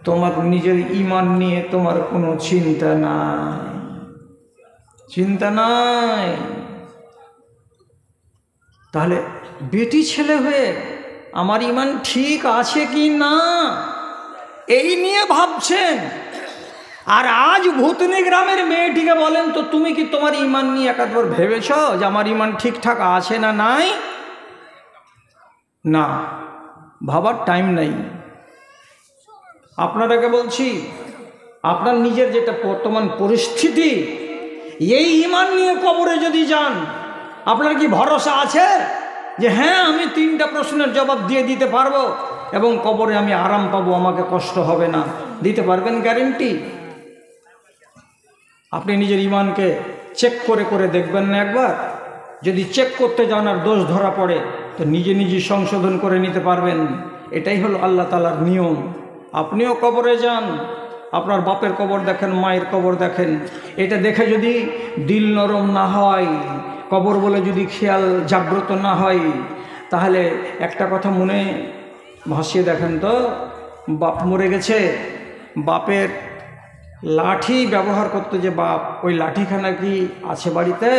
তোমার নিজের ঈমান নিয়ে তোমার কোনো চিন্তা নাই, চিন্তা নাই। তাহলে বেটি ছেলে হয়ে আমার ঈমান ঠিক আছে কি না এই নিয়ে ভাবছেন। আর আজ ভূতনি গ্রামের মেয়েটিকে বলেন তো তুমি কি তোমার ঈমান নিয়ে একবার ভেবেছ যে আমার ঈমান ঠিকঠাক আছে না নাই? না, ভাবার টাইম নাই। আপনারাকে বলছি, আপনার নিজের যেটা বর্তমান পরিস্থিতি, এই ঈমান নিয়ে কবরে যদি যান, আপনার কি ভরসা আছে যে হ্যাঁ আমি 3টা প্রশ্নের জবাব দিয়ে দিতে পারবো এবং কবরে আমি আরাম পাবো, আমাকে কষ্ট হবে না? দিতে পারবেন গ্যারেন্টি? আপনি নিজের ঈমানকে চেক করে করে দেখবেন না একবার? যদি চেক করতে যান আর দোষ ধরা পড়ে তো নিজে নিজে সংশোধন করে নিতে পারবেন। এটাই হলো আল্লাহ তাআলার নিয়ম। আপনিও কবরে যান, আপনার বাপের কবর দেখেন, মায়ের কবর দেখেন, এটা দেখে যদি দিল নরম না হয়, কবর বলে যদি খেয়াল জাগ্রত না হয়, তাহলে একটা কথা মনে ভাসিয়ে দেখেন তো, বাপ মরে গেছে, বাপের লাঠি ব্যবহার করতে যে বাপ, ওই লাঠিখানা কি আছে বাড়িতে?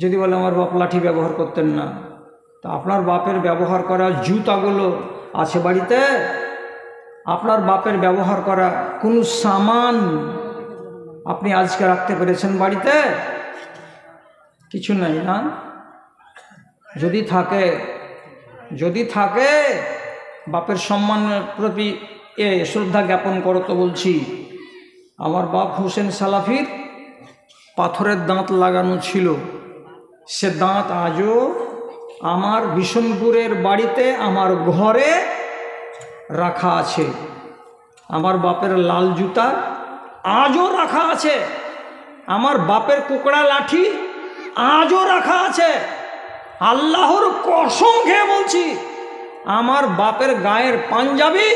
যদি বলে আমার বাপ লাঠি ব্যবহার করতেন না, তা আপনার বাপের ব্যবহার করা জুতাগুলো আছে বাড়িতে? আপনার বাপের ব্যবহার করা কোনো সামান আপনি আজকে রাখতে পেরেছেন বাড়িতে? কিছু নাই না? যদি থাকে বাপের সম্মানের প্রতি শ্রদ্ধা জ্ঞাপন করো। তো বলছি, আমার বাপ হোসেন সালাফির পাথরের দাঁত লাগানো ছিল, সে দাঁত আজও আমার বিশনপুরের বাড়িতে আমার ঘরে রাখা আছে। আমার বাপের লাল জুতা আজও রাখা আছে। আমার বাপের কোকড়া লাঠি আজও রাখা আছে। আল্লাহর কসম খেয়ে বলছি, আমার বাপের গায়ের পাঞ্জাবি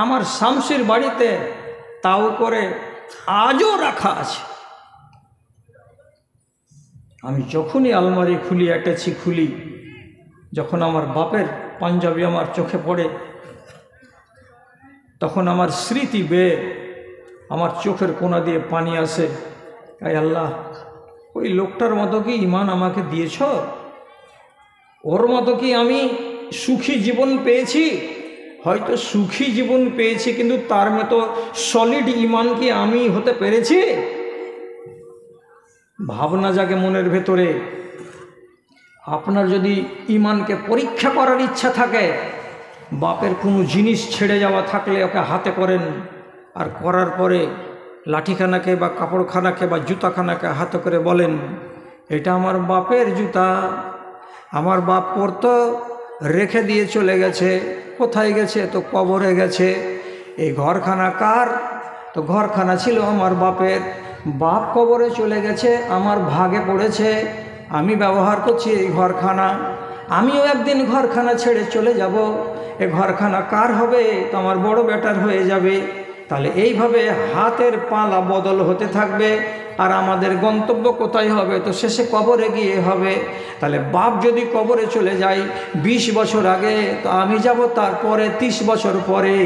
আমার শামসির বাড়িতে তাও করে আজও রাখা আছে। আমি যখনই আলমারি খুলি, অ্যাটাচি খুলি, যখন আমার বাপের পাঞ্জাবি আমার চোখে পড়ে, তখন আমার স্মৃতি বেয়ে আমার চোখের কোনা দিয়ে পানি আসে। তাই আল্লাহ, ওই লোকটার মতো কি ঈমান আমাকে দিয়েছ? ওর মতো কি আমি সুখী জীবন পেয়েছি? হয়তো সুখী জীবন পেয়েছি, কিন্তু তার মতো সলিড ঈমান কি আমি হতে পেরেছি? ভাবনা জাগে মনের ভেতরে। আপনার যদি ঈমানকে পরীক্ষা করার ইচ্ছা থাকে, বাপের কোনো জিনিস ছেড়ে যাওয়া থাকলে ওকে হাতে করেন, আর করার পরে লাঠিখানাকে বা কাপড়খানাকে বা জুতাখানাকে হাতে করে বলেন, এটা আমার বাপের জুতা, আমার বাপ পরতো, রেখে দিয়ে চলে গেছে। কোথায় গেছে? তো কবরে গেছে। এই ঘরখানা কার? তো ঘরখানা ছিল আমার বাপের। বাপ কবরে চলে গেছে, আমার ভাগে পড়েছে, আমি ব্যবহার করছি এই ঘরখানা। আমিও একদিন ঘরখানা ছেড়ে চলে যাব। এ ঘরখানা কার হবে? তো আমার বড় বেটার হয়ে যাবে। তাহলে এইভাবে হাতের পালা বদল হতে থাকবে। আর আমাদের গন্তব্য কোথায় হবে? তো শেষে কবরে গিয়ে হবে। তাহলে বাপ যদি কবরে চলে যায় 20 বছর আগে, তো আমি যাব তারপরে 30 বছর পরে।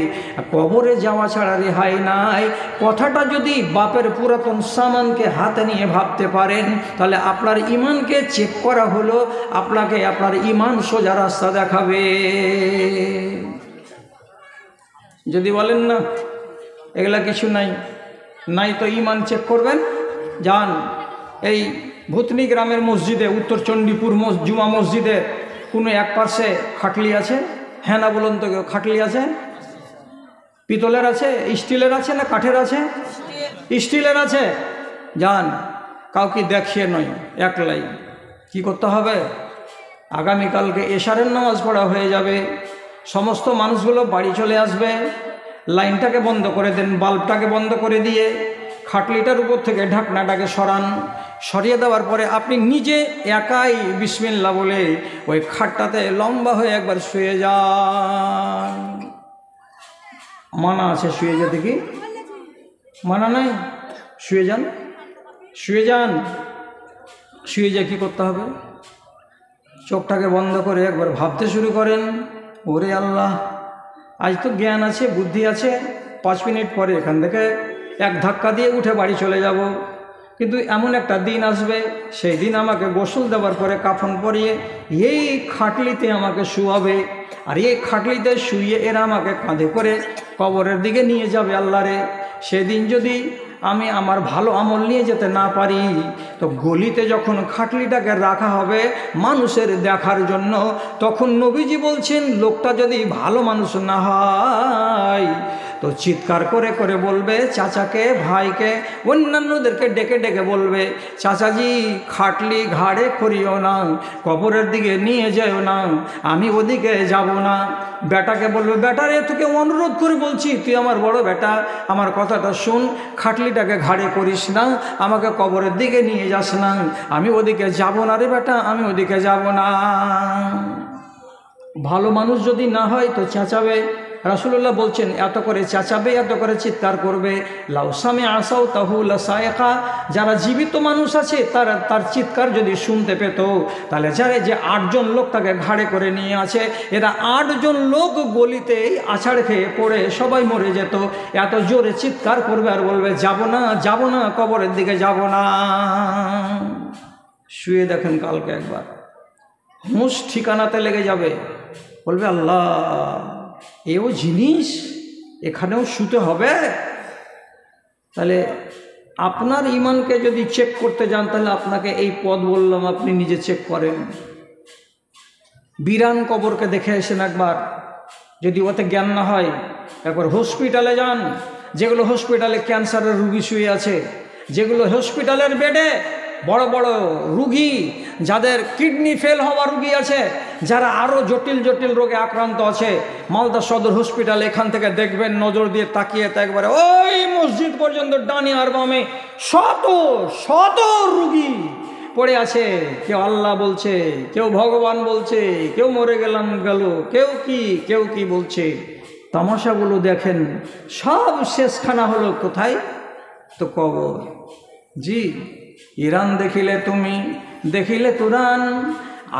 কবরে যাওয়া ছাড়া রেহাই নাই। কথাটা যদি বাপের পুরাতন সামানকে হাতে নিয়ে ভাবতে পারেন, তাহলে আপনার ঈমানকে চেক করা হলো, আপনাকে আপনার ঈমান সোজা রাস্তা দেখাবে। যদি বলেন না এগুলা কিছু নাই, নাই তো ঈমান চেক করবেন, যান এই ভূতনি গ্রামের মসজিদে, উত্তর চণ্ডীপুর জুমা মসজিদে কোনো এক পাশে খাটলি আছে? হ্যাঁ না বলুন তো, খাটলি আছে? পিতলের আছে, স্টিলের আছে না কাঠের আছে? স্টিলের আছে। যান, কাউকে দেখিয়ে নয়, একলাই কি করতে হবে? আগামীকালকে এশারের নামাজ পড়া হয়ে যাবে, সমস্ত মানুষগুলো বাড়ি চলে আসবে। লাইনটাকে বন্ধ করে দেন, বাল্বটাকে বন্ধ করে দিয়ে খাটলিটার উপর থেকে ঢাকনাটাকে সরান। সরিয়ে দেওয়ার পরে আপনি নিজে একাই বিসমিল্লাহ বলে ওই খাটটাতে লম্বা হয়ে একবার শুয়ে যান। মানা আছে শুয়ে যেতে? কি মানা নাই? শুয়ে যান, শুয়ে যান। শুয়ে যা কী করতে হবে? চোখটাকে বন্ধ করে একবার ভাবতে শুরু করেন, ওরে আল্লাহ, আজ তো জ্ঞান আছে, বুদ্ধি আছে, 5 মিনিট পরে এখান থেকে এক ধাক্কা দিয়ে উঠে বাড়ি চলে যাব। কিন্তু এমন একটা দিন আসবে, সেই দিন আমাকে গোসল দেওয়ার পরে কাফন পরিয়ে এই খাটলিতে আমাকে শুয়াবে, আর এই খাটলিতে শুয়ে এরা আমাকে কাঁধে করে কবরের দিকে নিয়ে যাবে। আল্লাহরে, সেদিন যদি আমি আমার ভালো আমল নিয়ে যেতে না পারি, তো গলিতে যখন খাটলিটাকে রাখা হবে মানুষের দেখার জন্য, তখন নবীজি বলছেন লোকটা যদি ভালো মানুষ না হয় তো চিৎকার করে করে বলবে চাচাকে, ভাইকে, অন্যান্যদেরকে ডেকে ডেকে বলবে, চাচাজি খাটলি ঘাড়ে করিও না, কবরের দিকে নিয়ে যেও না, আমি ওদিকে যাব না। বেটাকে বলবে, বেটারে তোকে অনুরোধ করে বলছি, তুই আমার বড় বেটা, আমার কথাটা শুন, খাটলিটাকে ঘাড়ে করিস না, আমাকে কবরের দিকে নিয়ে যাস না, আমি ওদিকে যাব না রে বেটা, আমি ওদিকে যাব না। ভালো মানুষ যদি না হয় তো চেঁচাবে। রাসূলুল্লাহ বলছেন এত করে চেঁচাবে, এত করে চিৎকার করবে, লাউসামে আসাও তাহু লাসায়কা, যারা জীবিত মানুষ আছে তার চিৎকার যদি শুনতে পেত, তাহলে যারা যে 8 জন লোক তাকে ঘাড়ে করে নিয়ে আছে, এরা 8 জন লোক গলিতেই আছাড় খেয়ে পড়ে সবাই মরে যেত। এত জোরে চিৎকার করবে আর বলবে যাব না, যাব না, কবরের দিকে যাব না। শুয়ে দেখেন কালকে একবার হুঁশ ঠিকানাতে লেগে যাবে, বলবে আল্লাহ, এও জিনিস, এখানেও শুতে হবে। তাহলে আপনার ঈমানকে যদি চেক করতে যান, তাহলে আপনাকে এই পদ বললাম, আপনি নিজে চেক করেন। বিরান কবরকে দেখে এসেন একবার, যদি ওতে জ্ঞান না হয় একবার হসপিটালে যান, যেগুলো হসপিটালে ক্যান্সারের রুগী শুয়ে আছে, যেগুলো হসপিটালের বেডে বড় বড় রুগী, যাদের কিডনি ফেল হওয়া রুগী আছে, যারা আরও জটিল জটিল রোগে আক্রান্ত আছে, মালদা সদর হসপিটাল, এখান থেকে দেখবেন নজর দিয়ে তাকিয়ে তো একবারে ওই মসজিদ পর্যন্ত ডানে আর বামে শত শত রুগী পড়ে আছে। কেউ আল্লাহ বলছে, কেউ ভগবান বলছে, কেউ মরে গেলাম গেল, কেউ কি বলছে। তামাশাগুলো দেখেন, সব শেষখানা হলো কোথায়? তো কবর। জি, ইরান দেখিলে তুমি দেখিলে তুরান,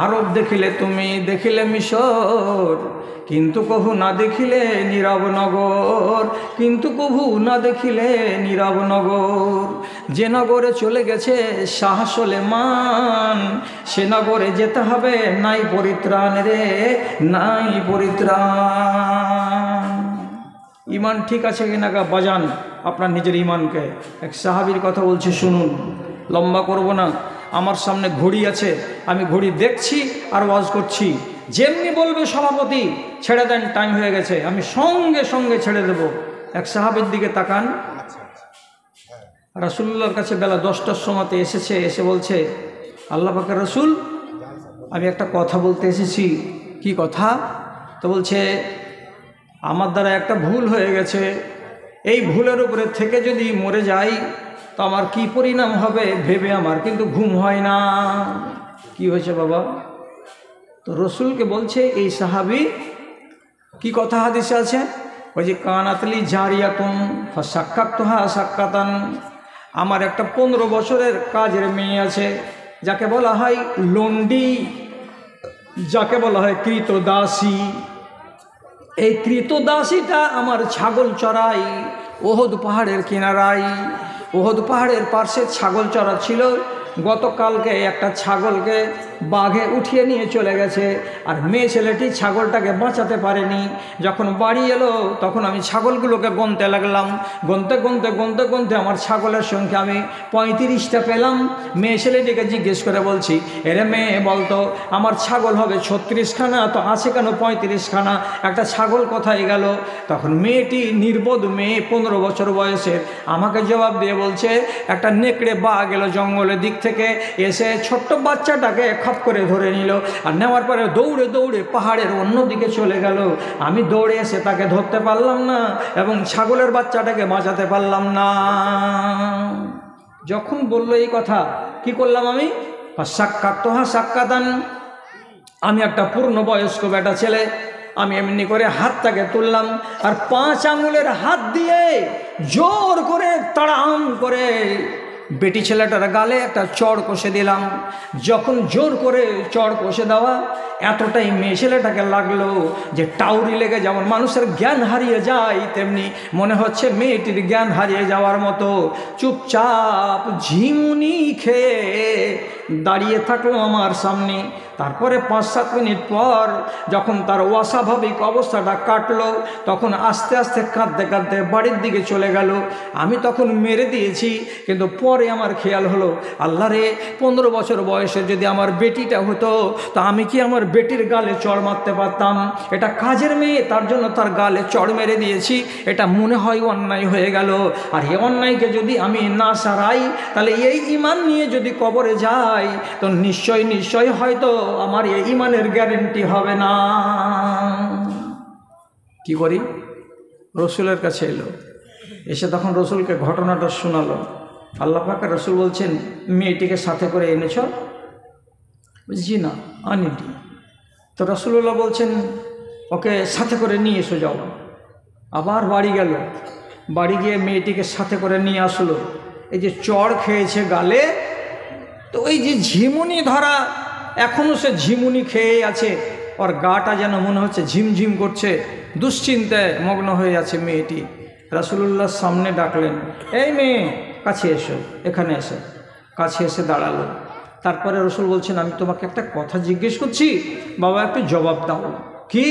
আরব দেখিলে তুমি দেখিলে মিশর, কিন্তু কভু না দেখিলে নীরব নগর, কিন্তু কভু না দেখিলে নীরব নগর। যে নগরে চলে গেছে শাহ সুলেমান, সে নগরে যেতে হবে, নাই পরিত্রাণ রে, নাই পরিত্রাণ। ইমান ঠিক আছে কিনা গা বাজান আপনার নিজের ইমানকে। এক সাহাবীর কথা বলছি, শুনুন, লম্বা করব না। আমার সামনে ঘড়ি আছে, আমি ঘড়ি দেখছি আর ওয়াজ করছি। যেমনি বলবে সভাপতি ছেড়ে দেন, টাইম হয়ে গেছে, আমি সঙ্গে সঙ্গে ছেড়ে দেব। এক সাহাবীর দিকে তাকান, রাসূলুল্লাহর কাছে বেলা 10টার সময়তে এসেছে, এসে বলছে, আল্লাহ পাকের রাসূল, আমি একটা কথা বলতে এসেছি। কি কথা? তো বলছে, আমার দ্বারা একটা ভুল হয়ে গেছে, এই ভুলের উপরে থেকে যদি মরে যাই তো আমার কি পরিণাম হবে ভেবে আমার কিন্তু ঘুম হয় না। কি হয়েছে বাবা? তো রসুলকে বলছে এই সাহাবী, কি কথা হাদিসে আছে? ওই যে কানাতলি জারিয়াতুন ফাসাক্কাতুহা সাক্কাতান, আমার একটা 15 বছরের কাজের মেয়ে আছে, যাকে বলা হয় লন্ডি, যাকে বলা হয় কৃতদাসী। এই কৃতদাসীটা আমার ছাগল চড়াই ওহদ পাহাড়ের কিনারায়। ওহদ পাহাড়ের পাশে ছাগল চড়া ছিল। গতকালকে একটা ছাগলকে বাঘে উঠিয়ে নিয়ে চলে গেছে, আর মেয়ে ছেলেটি ছাগলটাকে বাঁচাতে পারেনি। যখন বাড়ি এলো তখন আমি ছাগলগুলোকে গুনতে লাগলাম। গুনতে আমার ছাগলের সংখ্যা আমি 35টা পেলাম। মেয়ে ছেলেটিকে জিজ্ঞেস করে বলছি, এরে মেয়ে বলতো, আমার ছাগল হবে 36খানা, তো আছে কেন 35খানা? একটা ছাগল কোথায় গেল? তখন মেয়েটি, নির্বোধ মেয়ে, 15 বছর বয়সের, আমাকে জবাব দিয়ে বলছে, একটা নেকড়ে বাঘ এলো জঙ্গলের দিক থেকে, এসে ছোট্ট বাচ্চাটাকে খপ করে ধরে নিল, আর নেওয়ার পরে দৌড়ে দৌড়ে পাহাড়ের অন্য দিকে চলে গেল। আমি দৌড়ে এসে তাকে ধরতে পারলাম না এবং ছাগলের বাচ্চাটাকে বাঁচাতে পারলাম না। যখন বললো এই কথা, কি করলাম আমি? সাক্কাতুহা সাক্কাতান, আমি একটা পূর্ণবয়স্ক বেটা ছেলে, আমি এমনি করে হাতটাকে তুললাম আর 5 আঙুলের হাত দিয়ে জোর করে তাড়াম করে বেটি ছেলেটার গালে একটা চড় কষে দিলাম। যখন জোর করে চড় কষে দেওয়া, এতটাই মেয়ে ছেলেটাকে লাগলো যে টাউরি লেগে যেমন মানুষের জ্ঞান হারিয়ে যায়, তেমনি মনে হচ্ছে মেয়েটির জ্ঞান হারিয়ে যাওয়ার মতো চুপচাপ ঝিমুনি খেয়ে দাঁড়িয়ে থাকলো আমার সামনে। তারপরে 5-7 মিনিট পর যখন তার অস্বাভাবিক অবস্থাটা কাটলো, তখন আস্তে আস্তে কাঁদতে কাঁদতে বাড়ির দিকে চলে গেল। আমি তখন মেরে দিয়েছি, কিন্তু পরে আমার খেয়াল হলো, আল্লাহ রে, 15 বছর বয়সে যদি আমার বেটিটা হতো, তো আমি কি আমার বেটির গালে চড় মারতে পারতাম? এটা কাজের মেয়ে, তার জন্য তার গালে চড় মেরে দিয়েছি, এটা মনে হয় অন্যায় হয়ে গেল। আর এই অন্যায়কে যদি আমি না সারাই, তাহলে এই ঈমান নিয়ে যদি কবরে যাই, তো নিশ্চয় হয়তো আমার এই ঈমানের গ্যারেন্টি হবে না। কি করি? রসুলের কাছে এলো, এসে তখন রসুলকে ঘটনাটা শোনালো। আল্লাহ পাকের রসুল বলছেন, মেয়েটিকে সাথে করে এনেছ? জি না, আনিনি। তো রাসূলুল্লাহ বলছেন, ওকে সাথে করে নিয়ে এসো, যাও। আবার বাড়ি গেল, বাড়ি গিয়ে মেয়েটিকে সাথে করে নিয়ে আসলো। এই যে চড় খেয়েছে গালে, তো ওই যে ঝিমুনি ধরা, এখনও সে ঝিমুনি খেয়ে আছে, ওর গাটা যেন মনে হচ্ছে ঝিমঝিম করছে, দুশ্চিন্তায় মগ্ন হয়ে আছে মেয়েটি। রাসূলুল্লাহর সামনে ডাকলেন, এই মেয়ে, কাছে এসো, এখানে এসে কাছে এসে দাঁড়ালো। তারপরে রসুল বলছেন, আমি তোমাকে একটা কথা জিজ্ঞেস করছি, বাবা একটু জবাব দাও। কি?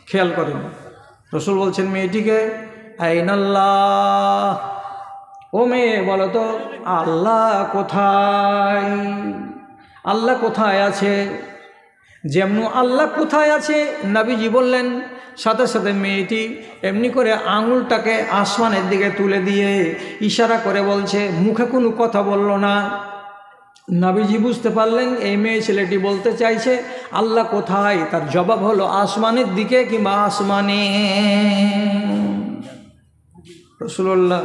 খেয়াল করেন, রসুল বলছেন মেয়েটিকে, আইনাল্লাহ, ও মেয়ে বলো তো, আল্লাহ কোথায়? আল্লাহ কোথায় আছে? যেমন আল্লাহ কোথায় আছে নবীজি বললেন, সাথে সাথে মেয়েটি এমনি করে আঙুলটাকে আসমানের দিকে তুলে দিয়ে ইশারা করে বলছে, মুখে কোনো কথা বলল না। নবীজি বুঝতে পারলেন এই মেয়ে ছেলেটি বলতে চাইছে আল্লাহ কোথায়, তার জবাব হলো আসমানের দিকে কিংবা আসমানে। রাসূলুল্লাহ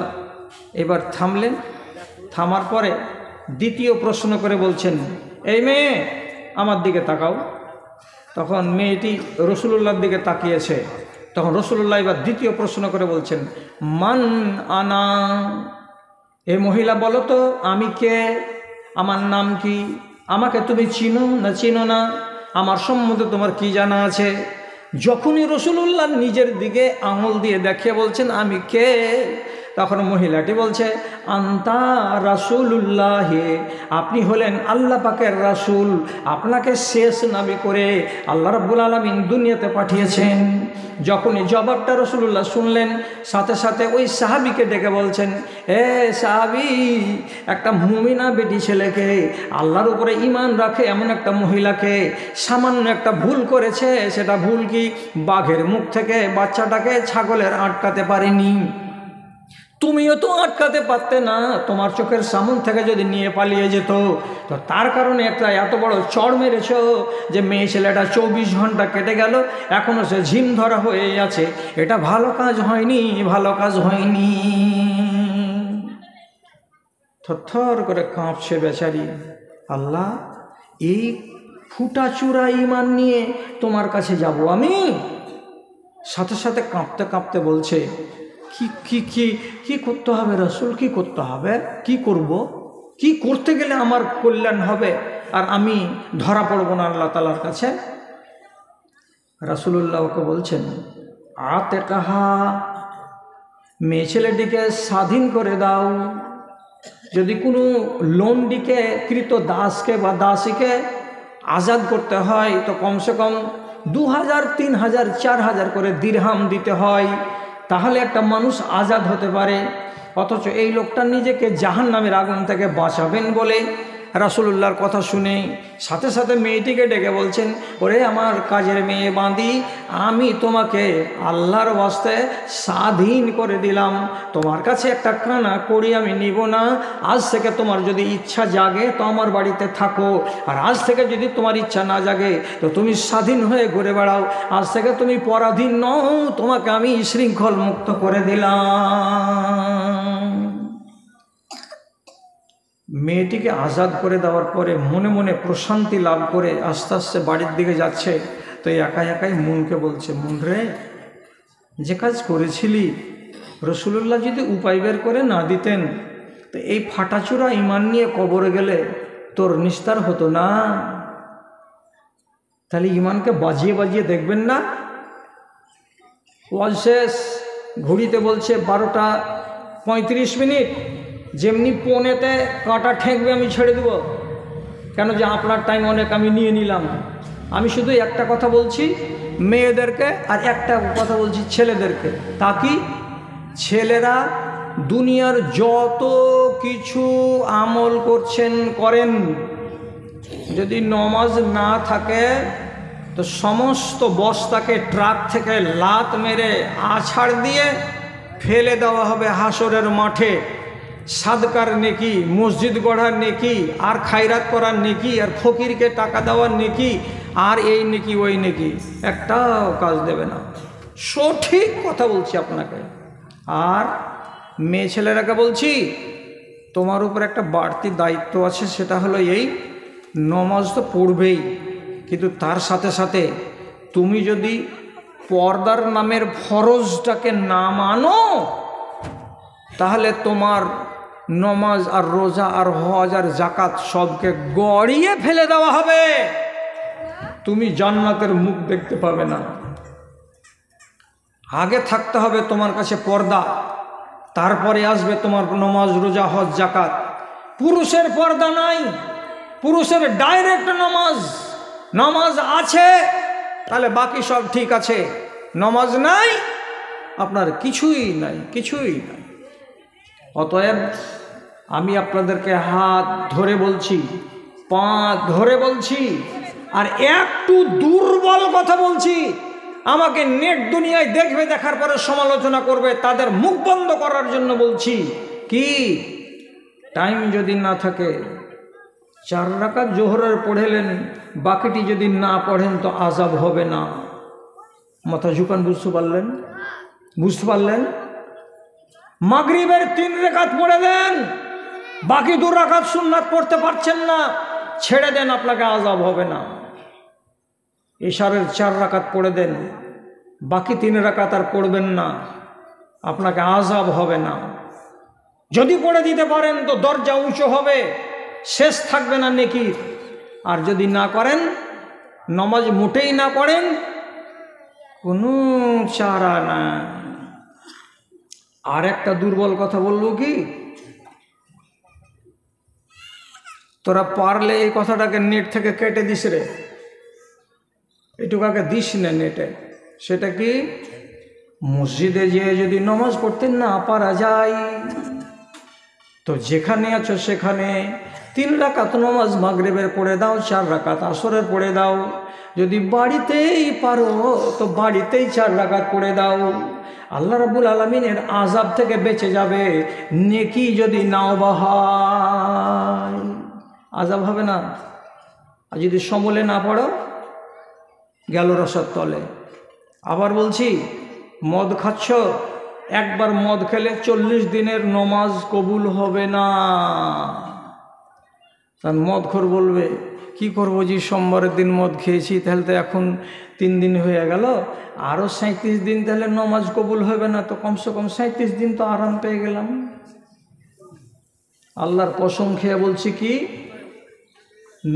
এবার থামলেন, থামার পরে দ্বিতীয় প্রশ্ন করে বলছেন, এই মেয়ে আমার দিকে তাকাও। তখন মেয়েটি রাসূলুল্লাহর দিকে তাকিয়েছে। তখন রাসূলুল্লাহ এবার দ্বিতীয় প্রশ্ন করে বলছেন, মান আনা, এ মহিলা বলো তো আমি কে, আমার নাম কি, আমাকে তুমি চিনো না চিনো না, আমার সম্বন্ধে তোমার কি জানা আছে। যখনই রাসূলুল্লাহ নিজের দিকে আঙুল দিয়ে দেখিয়ে বলছেন আমি কে, তখন মহিলাটি বলছে আন্তা রাসূলুল্লাহ, আপনি হলেন আল্লাহ পাকের রাসূল, আপনাকে শেষ নবী করে আল্লাহ রাব্বুল আলামিন দুনিয়াতে পাঠিয়েছেন। যখনই জবাবটা রাসূলুল্লাহ শুনলেন, সাথে সাথে ওই সাহাবীকে ডেকে বলছেন, এ সাহাবী, একটা মুমিনা বেটি ছেলেকে, আল্লাহর উপরে ঈমান রাখে এমন একটা মহিলাকে সামান্য একটা ভুল করেছে, সেটা ভুল কি, বাঘের মুখ থেকে বাচ্চাটাকে ছাগলের আটকাতে পারেনি। তুমিও তো আটকাতে পারতে না, তোমার চোখের সামনে থেকে যদি নিয়ে পালিয়ে যেত, তো তার কারণে একটা এত বড় চড় মেরেছ যে মেয়ে ছেলেটা 24 ঘন্টা কেটে গেল, এখনও সে ঝিম ধরা হয়ে আছে। এটা ভালো কাজ হয়নি, ভালো কাজ হয়নি। থরথর করে কাঁপছে বেচারি। আল্লাহ, এই ফুটাচূড়া ঈমান নিয়ে তোমার কাছে যাব আমি? সাথে সাথে কাঁপতে কাঁপতে বলছে, কি কি কি কি করতে হবে রাসূল, কি করতে হবে, কি করব, কি করতে গেলে আমার কল্যাণ হবে আর আমি ধরা পড়ব না আল্লাহ তাআলার কাছে? রাসূলুল্লাহ ওকে বলছেন, আতেকাহা, মেয়ে ছেলেটিকে স্বাধীন করে দাও। যদি কোনো লোনডিকে, কৃত দাসকে বা দাসীকে আজাদ করতে হয় তো কমসে কম 2000, 3000, 4000 করে দিরহাম দিতে হয়, তাহলে একটা মানুষ আজাদ হতে পারে। অথচ এই লোকটা নিজেকে জাহান্নামের আগুন থেকে বাঁচাবেন বলে রাসূলুল্লাহর কথা শুনে সাথে সাথে মেয়েটিকে ডেকে বলছেন, ওরে আমার কাজের মেয়ে বাঁধি, আমি তোমাকে আল্লাহর ওয়াস্তে স্বাধীন করে দিলাম, তোমার কাছে একটা কানা করি আমি নিব না। আজ থেকে তোমার যদি ইচ্ছা জাগে তো আমার বাড়িতে থাকো, আর আজ থেকে যদি তোমার ইচ্ছা না জাগে তো তুমি স্বাধীন হয়ে ঘুরে বেড়াও। আজ থেকে তুমি পরাধীন নও, তোমাকে আমি শৃঙ্খল মুক্ত করে দিলাম। মেয়েটিকে আজাদ করে দেওয়ার পরে মনে মনে প্রশান্তি লাভ করে আস্তে আস্তে বাড়ির দিকে যাচ্ছে। তো একাই একাই মনকে বলছে, মন রে, যে কাজ করেছিলি রাসূলুল্লাহ যদি উপায় বের করে না দিতেন তো এই ফাটাচূড়া ঈমান নিয়ে কবরে গেলে তোর নিস্তার হতো না। তাহলে ঈমানকে বাজিয়ে বাজিয়ে দেখবেন না। ওয়াজ শেষ, ঘড়িতে বলছে 12টা 35 মিনিট। যেমনি পৌনেতে কাঁটা ঠেকবে আমি ছেড়ে দেব, কেন যে আপনার টাইম অনেক আমি নিয়ে নিলাম। আমি শুধু একটা কথা বলছি মেয়েদেরকে, আর একটা কথা বলছি ছেলেদেরকে। তা কি, ছেলেরা দুনিয়ার যত কিছু আমল করছেন করেন, যদি নমাজ না থাকে তো সমস্ত বস্তাকে ট্রাক থেকে লাত মেরে আছাড় দিয়ে ফেলে দেওয়া হবে হাসরের মাঠে। সাদকার নেকি, মসজিদ গড়ার নেকি, আর খায়রাত করার নেকি, আর ফকিরকে টাকা দেওয়ার নেকি, আর এই নেকি ওই নেকি, একটাও কাজ দেবে না। সঠিক কথা বলছি আপনাকে। আর মেয়ে ছেলেরাকে বলছি, তোমার উপর একটা বাড়তি দায়িত্ব আছে, সেটা হলো এই, নমাজ তো পড়বেই, কিন্তু তার সাথে সাথে তুমি যদি পর্দার নামের ফরজটাকে না মানো তাহলে তোমার নমাজ আর রোজা আর হজ আর জাকাত সবকে গড়িয়ে ফেলে দেওয়া হবে, তুমি জান্নাতের মুখ দেখতে পাবে না। আগে থাকতে হবে তোমার কাছে পর্দা, তারপরে আসবে তোমার নমাজ রোজা হজ জাকাত। পুরুষের পর্দা নাই, পুরুষের ডাইরেক্ট নমাজ আছে তাহলে বাকি সব ঠিক আছে, নমাজ নাই আপনার কিছুই নাই, কিছুই নাই। অতএব আমি আপনাদেরকে হাত ধরে বলছি, পা ধরে বলছি, আর একটু দুর্বল কথা বলছি, আমাকে নেট দুনিয়ায় দেখবে, দেখার পরে সমালোচনা করবে, তাদের মুখ বন্ধ করার জন্য বলছি। কি টাইম যদি না থাকে 4 রাকাত জোহরের পড়েলেন, বাকিটি যদি না পড়েন তো আযাব হবে না। মাথা ঝুকান, বুঝতে পারলেন? বুঝতে পারলেন? মাগরিবের 3 রাকাত পড়ে দেন, বাকি 2 রাকাত সুন্নাত পড়তে পারছেন না, ছেড়ে দেন, আপনাকে আযাব হবে না। ইশারের 4 রাকাত পড়ে দেন, বাকি 3 রাকাত আর পড়বেন না, আপনাকে আযাব হবে না। যদি পড়ে দিতে পারেন তো দরজা উঁচু হবে, শেষ থাকবে না নেকির। আর যদি না করেন, নামাজ মোটেই না পড়েন, কোনো চারা না। আর একটা দুর্বল কথা বলবো কি, তোরা পারলে এই কথাটাকে নেট থেকে কেটে দিস রে, এটুকাকে দিস না নেটে। সেটা কি, মসজিদে যেয়ে যদি নামাজ পড়তে না পারা যায় তো যেখানে আছো সেখানে 3 রাকাত নামাজ মাগরিবের পড়ে দাও, 4 রাকাত আসরের পড়ে দাও। যদি বাড়িতেই পারো তো বাড়িতেই 4 রাকাত পড়ে দাও। আল্লাহ রাব্বুল আলামিনের আযাব থেকে বেঁচে যাবে, নেকি যদি নাও বাহায় আযাব হবে না। আর যদি সমলে না পড়ো, গেল রসদ তলে। আবার বলছি, মদ খাচ্ছ, একবার মদ খেলে 40 দিনের নমাজ কবুল হবে না। কারণ মদখোর বলবে, কি করবো জি, সোমবারের দিন মদ খেয়েছি, তাহলে তো এখন 3 দিন হয়ে গেল, আরও 37 দিন তাহলে নমাজ কবুল হবে না, তো কমসে কম 37 দিন তো আরাম পেয়ে গেলাম। আল্লাহর কসম খেয়ে বলছি কি,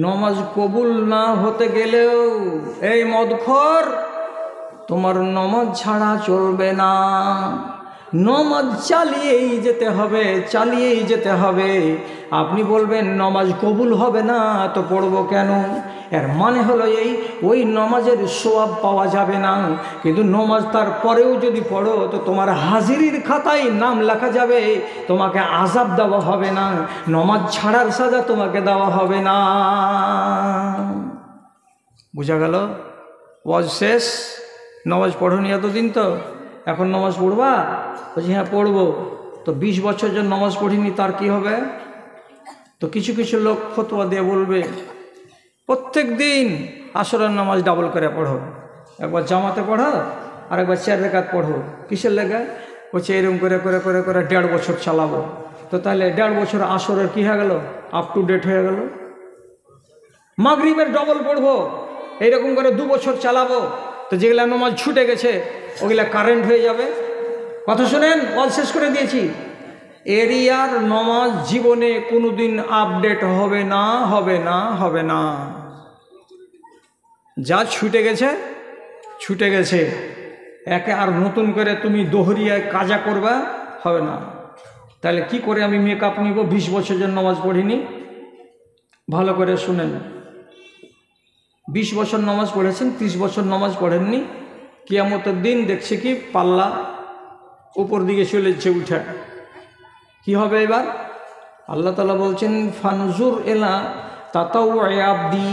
নমাজ কবুল না হতে গেলেও এই মদখোর, তোমার নমাজ ছাড়া চলবে না। নমাজ চালিয়েই যেতে হবে, চালিয়েই যেতে হবে। আপনি বলবেন নমাজ কবুল হবে না তো পড়বো কেন? এর মানে হলো এই, ওই নমাজের সওয়াব পাওয়া যাবে না, কিন্তু নমাজ তার পরেও যদি পড়ো তো তোমার হাজিরির খাতায় নাম লেখা যাবে, তোমাকে আযাব দেওয়া হবে না, নমাজ ছাড়ার সাজা তোমাকে দেওয়া হবে না। বুঝা গেল? ওয়াজ শেষ। নমাজ পড়নি এতদিন, তো এখন নমাজ পড়বা? বলছি হ্যাঁ পড়বো। তো 20 বছর যে নমাজ পড়িনি তার কি হবে? তো কিছু কিছু লোক ফতোয়া দিয়ে বলবে প্রত্যেক দিন আসরের নামাজ ডাবল করে পড়ো, একবার জামাতে পড়ো আর একবার 4 রাকাত পড়ো। কিসের লেগে? বলছে এরকম করে করে করে করে 1.5 বছর চালাবো। তো তাহলে 1.5 বছর আসরের কী হয়ে গেল? আপ টু ডেট হয়ে গেল। মাগরিবের ডবল পড়বো, এইরকম করে 2 বছর চালাবো, তো যেগুলা নমাজ ছুটে গেছে ওগুলা কারেন্ট হয়ে যাবে। কথা শোনেন, অল শেষ করে দিয়েছি। এরিয়ার নমাজ জীবনে কোনোদিন আপডেট হবে না, হবে না, হবে না। যা ছুটে গেছে ছুটে গেছে, একে আর নতুন করে তুমি দোহরিয়ায় কাজা করবা হবে না। তাহলে কি করে আমি মেকআপ নিব? 20 বছর জন্য নামাজ পড়িনি। ভালো করে শুনেন, 20 বছর নামাজ পড়েছেন, 30 বছর নামাজ পড়েননি, কিয়ামতের দিন দেখছে কি পাল্লা উপর দিকে চলেছে উঠে, কি হবে এবার? আল্লাহ তাআলা বলছেন ফানজুর ইলা তাতাউই আবদি,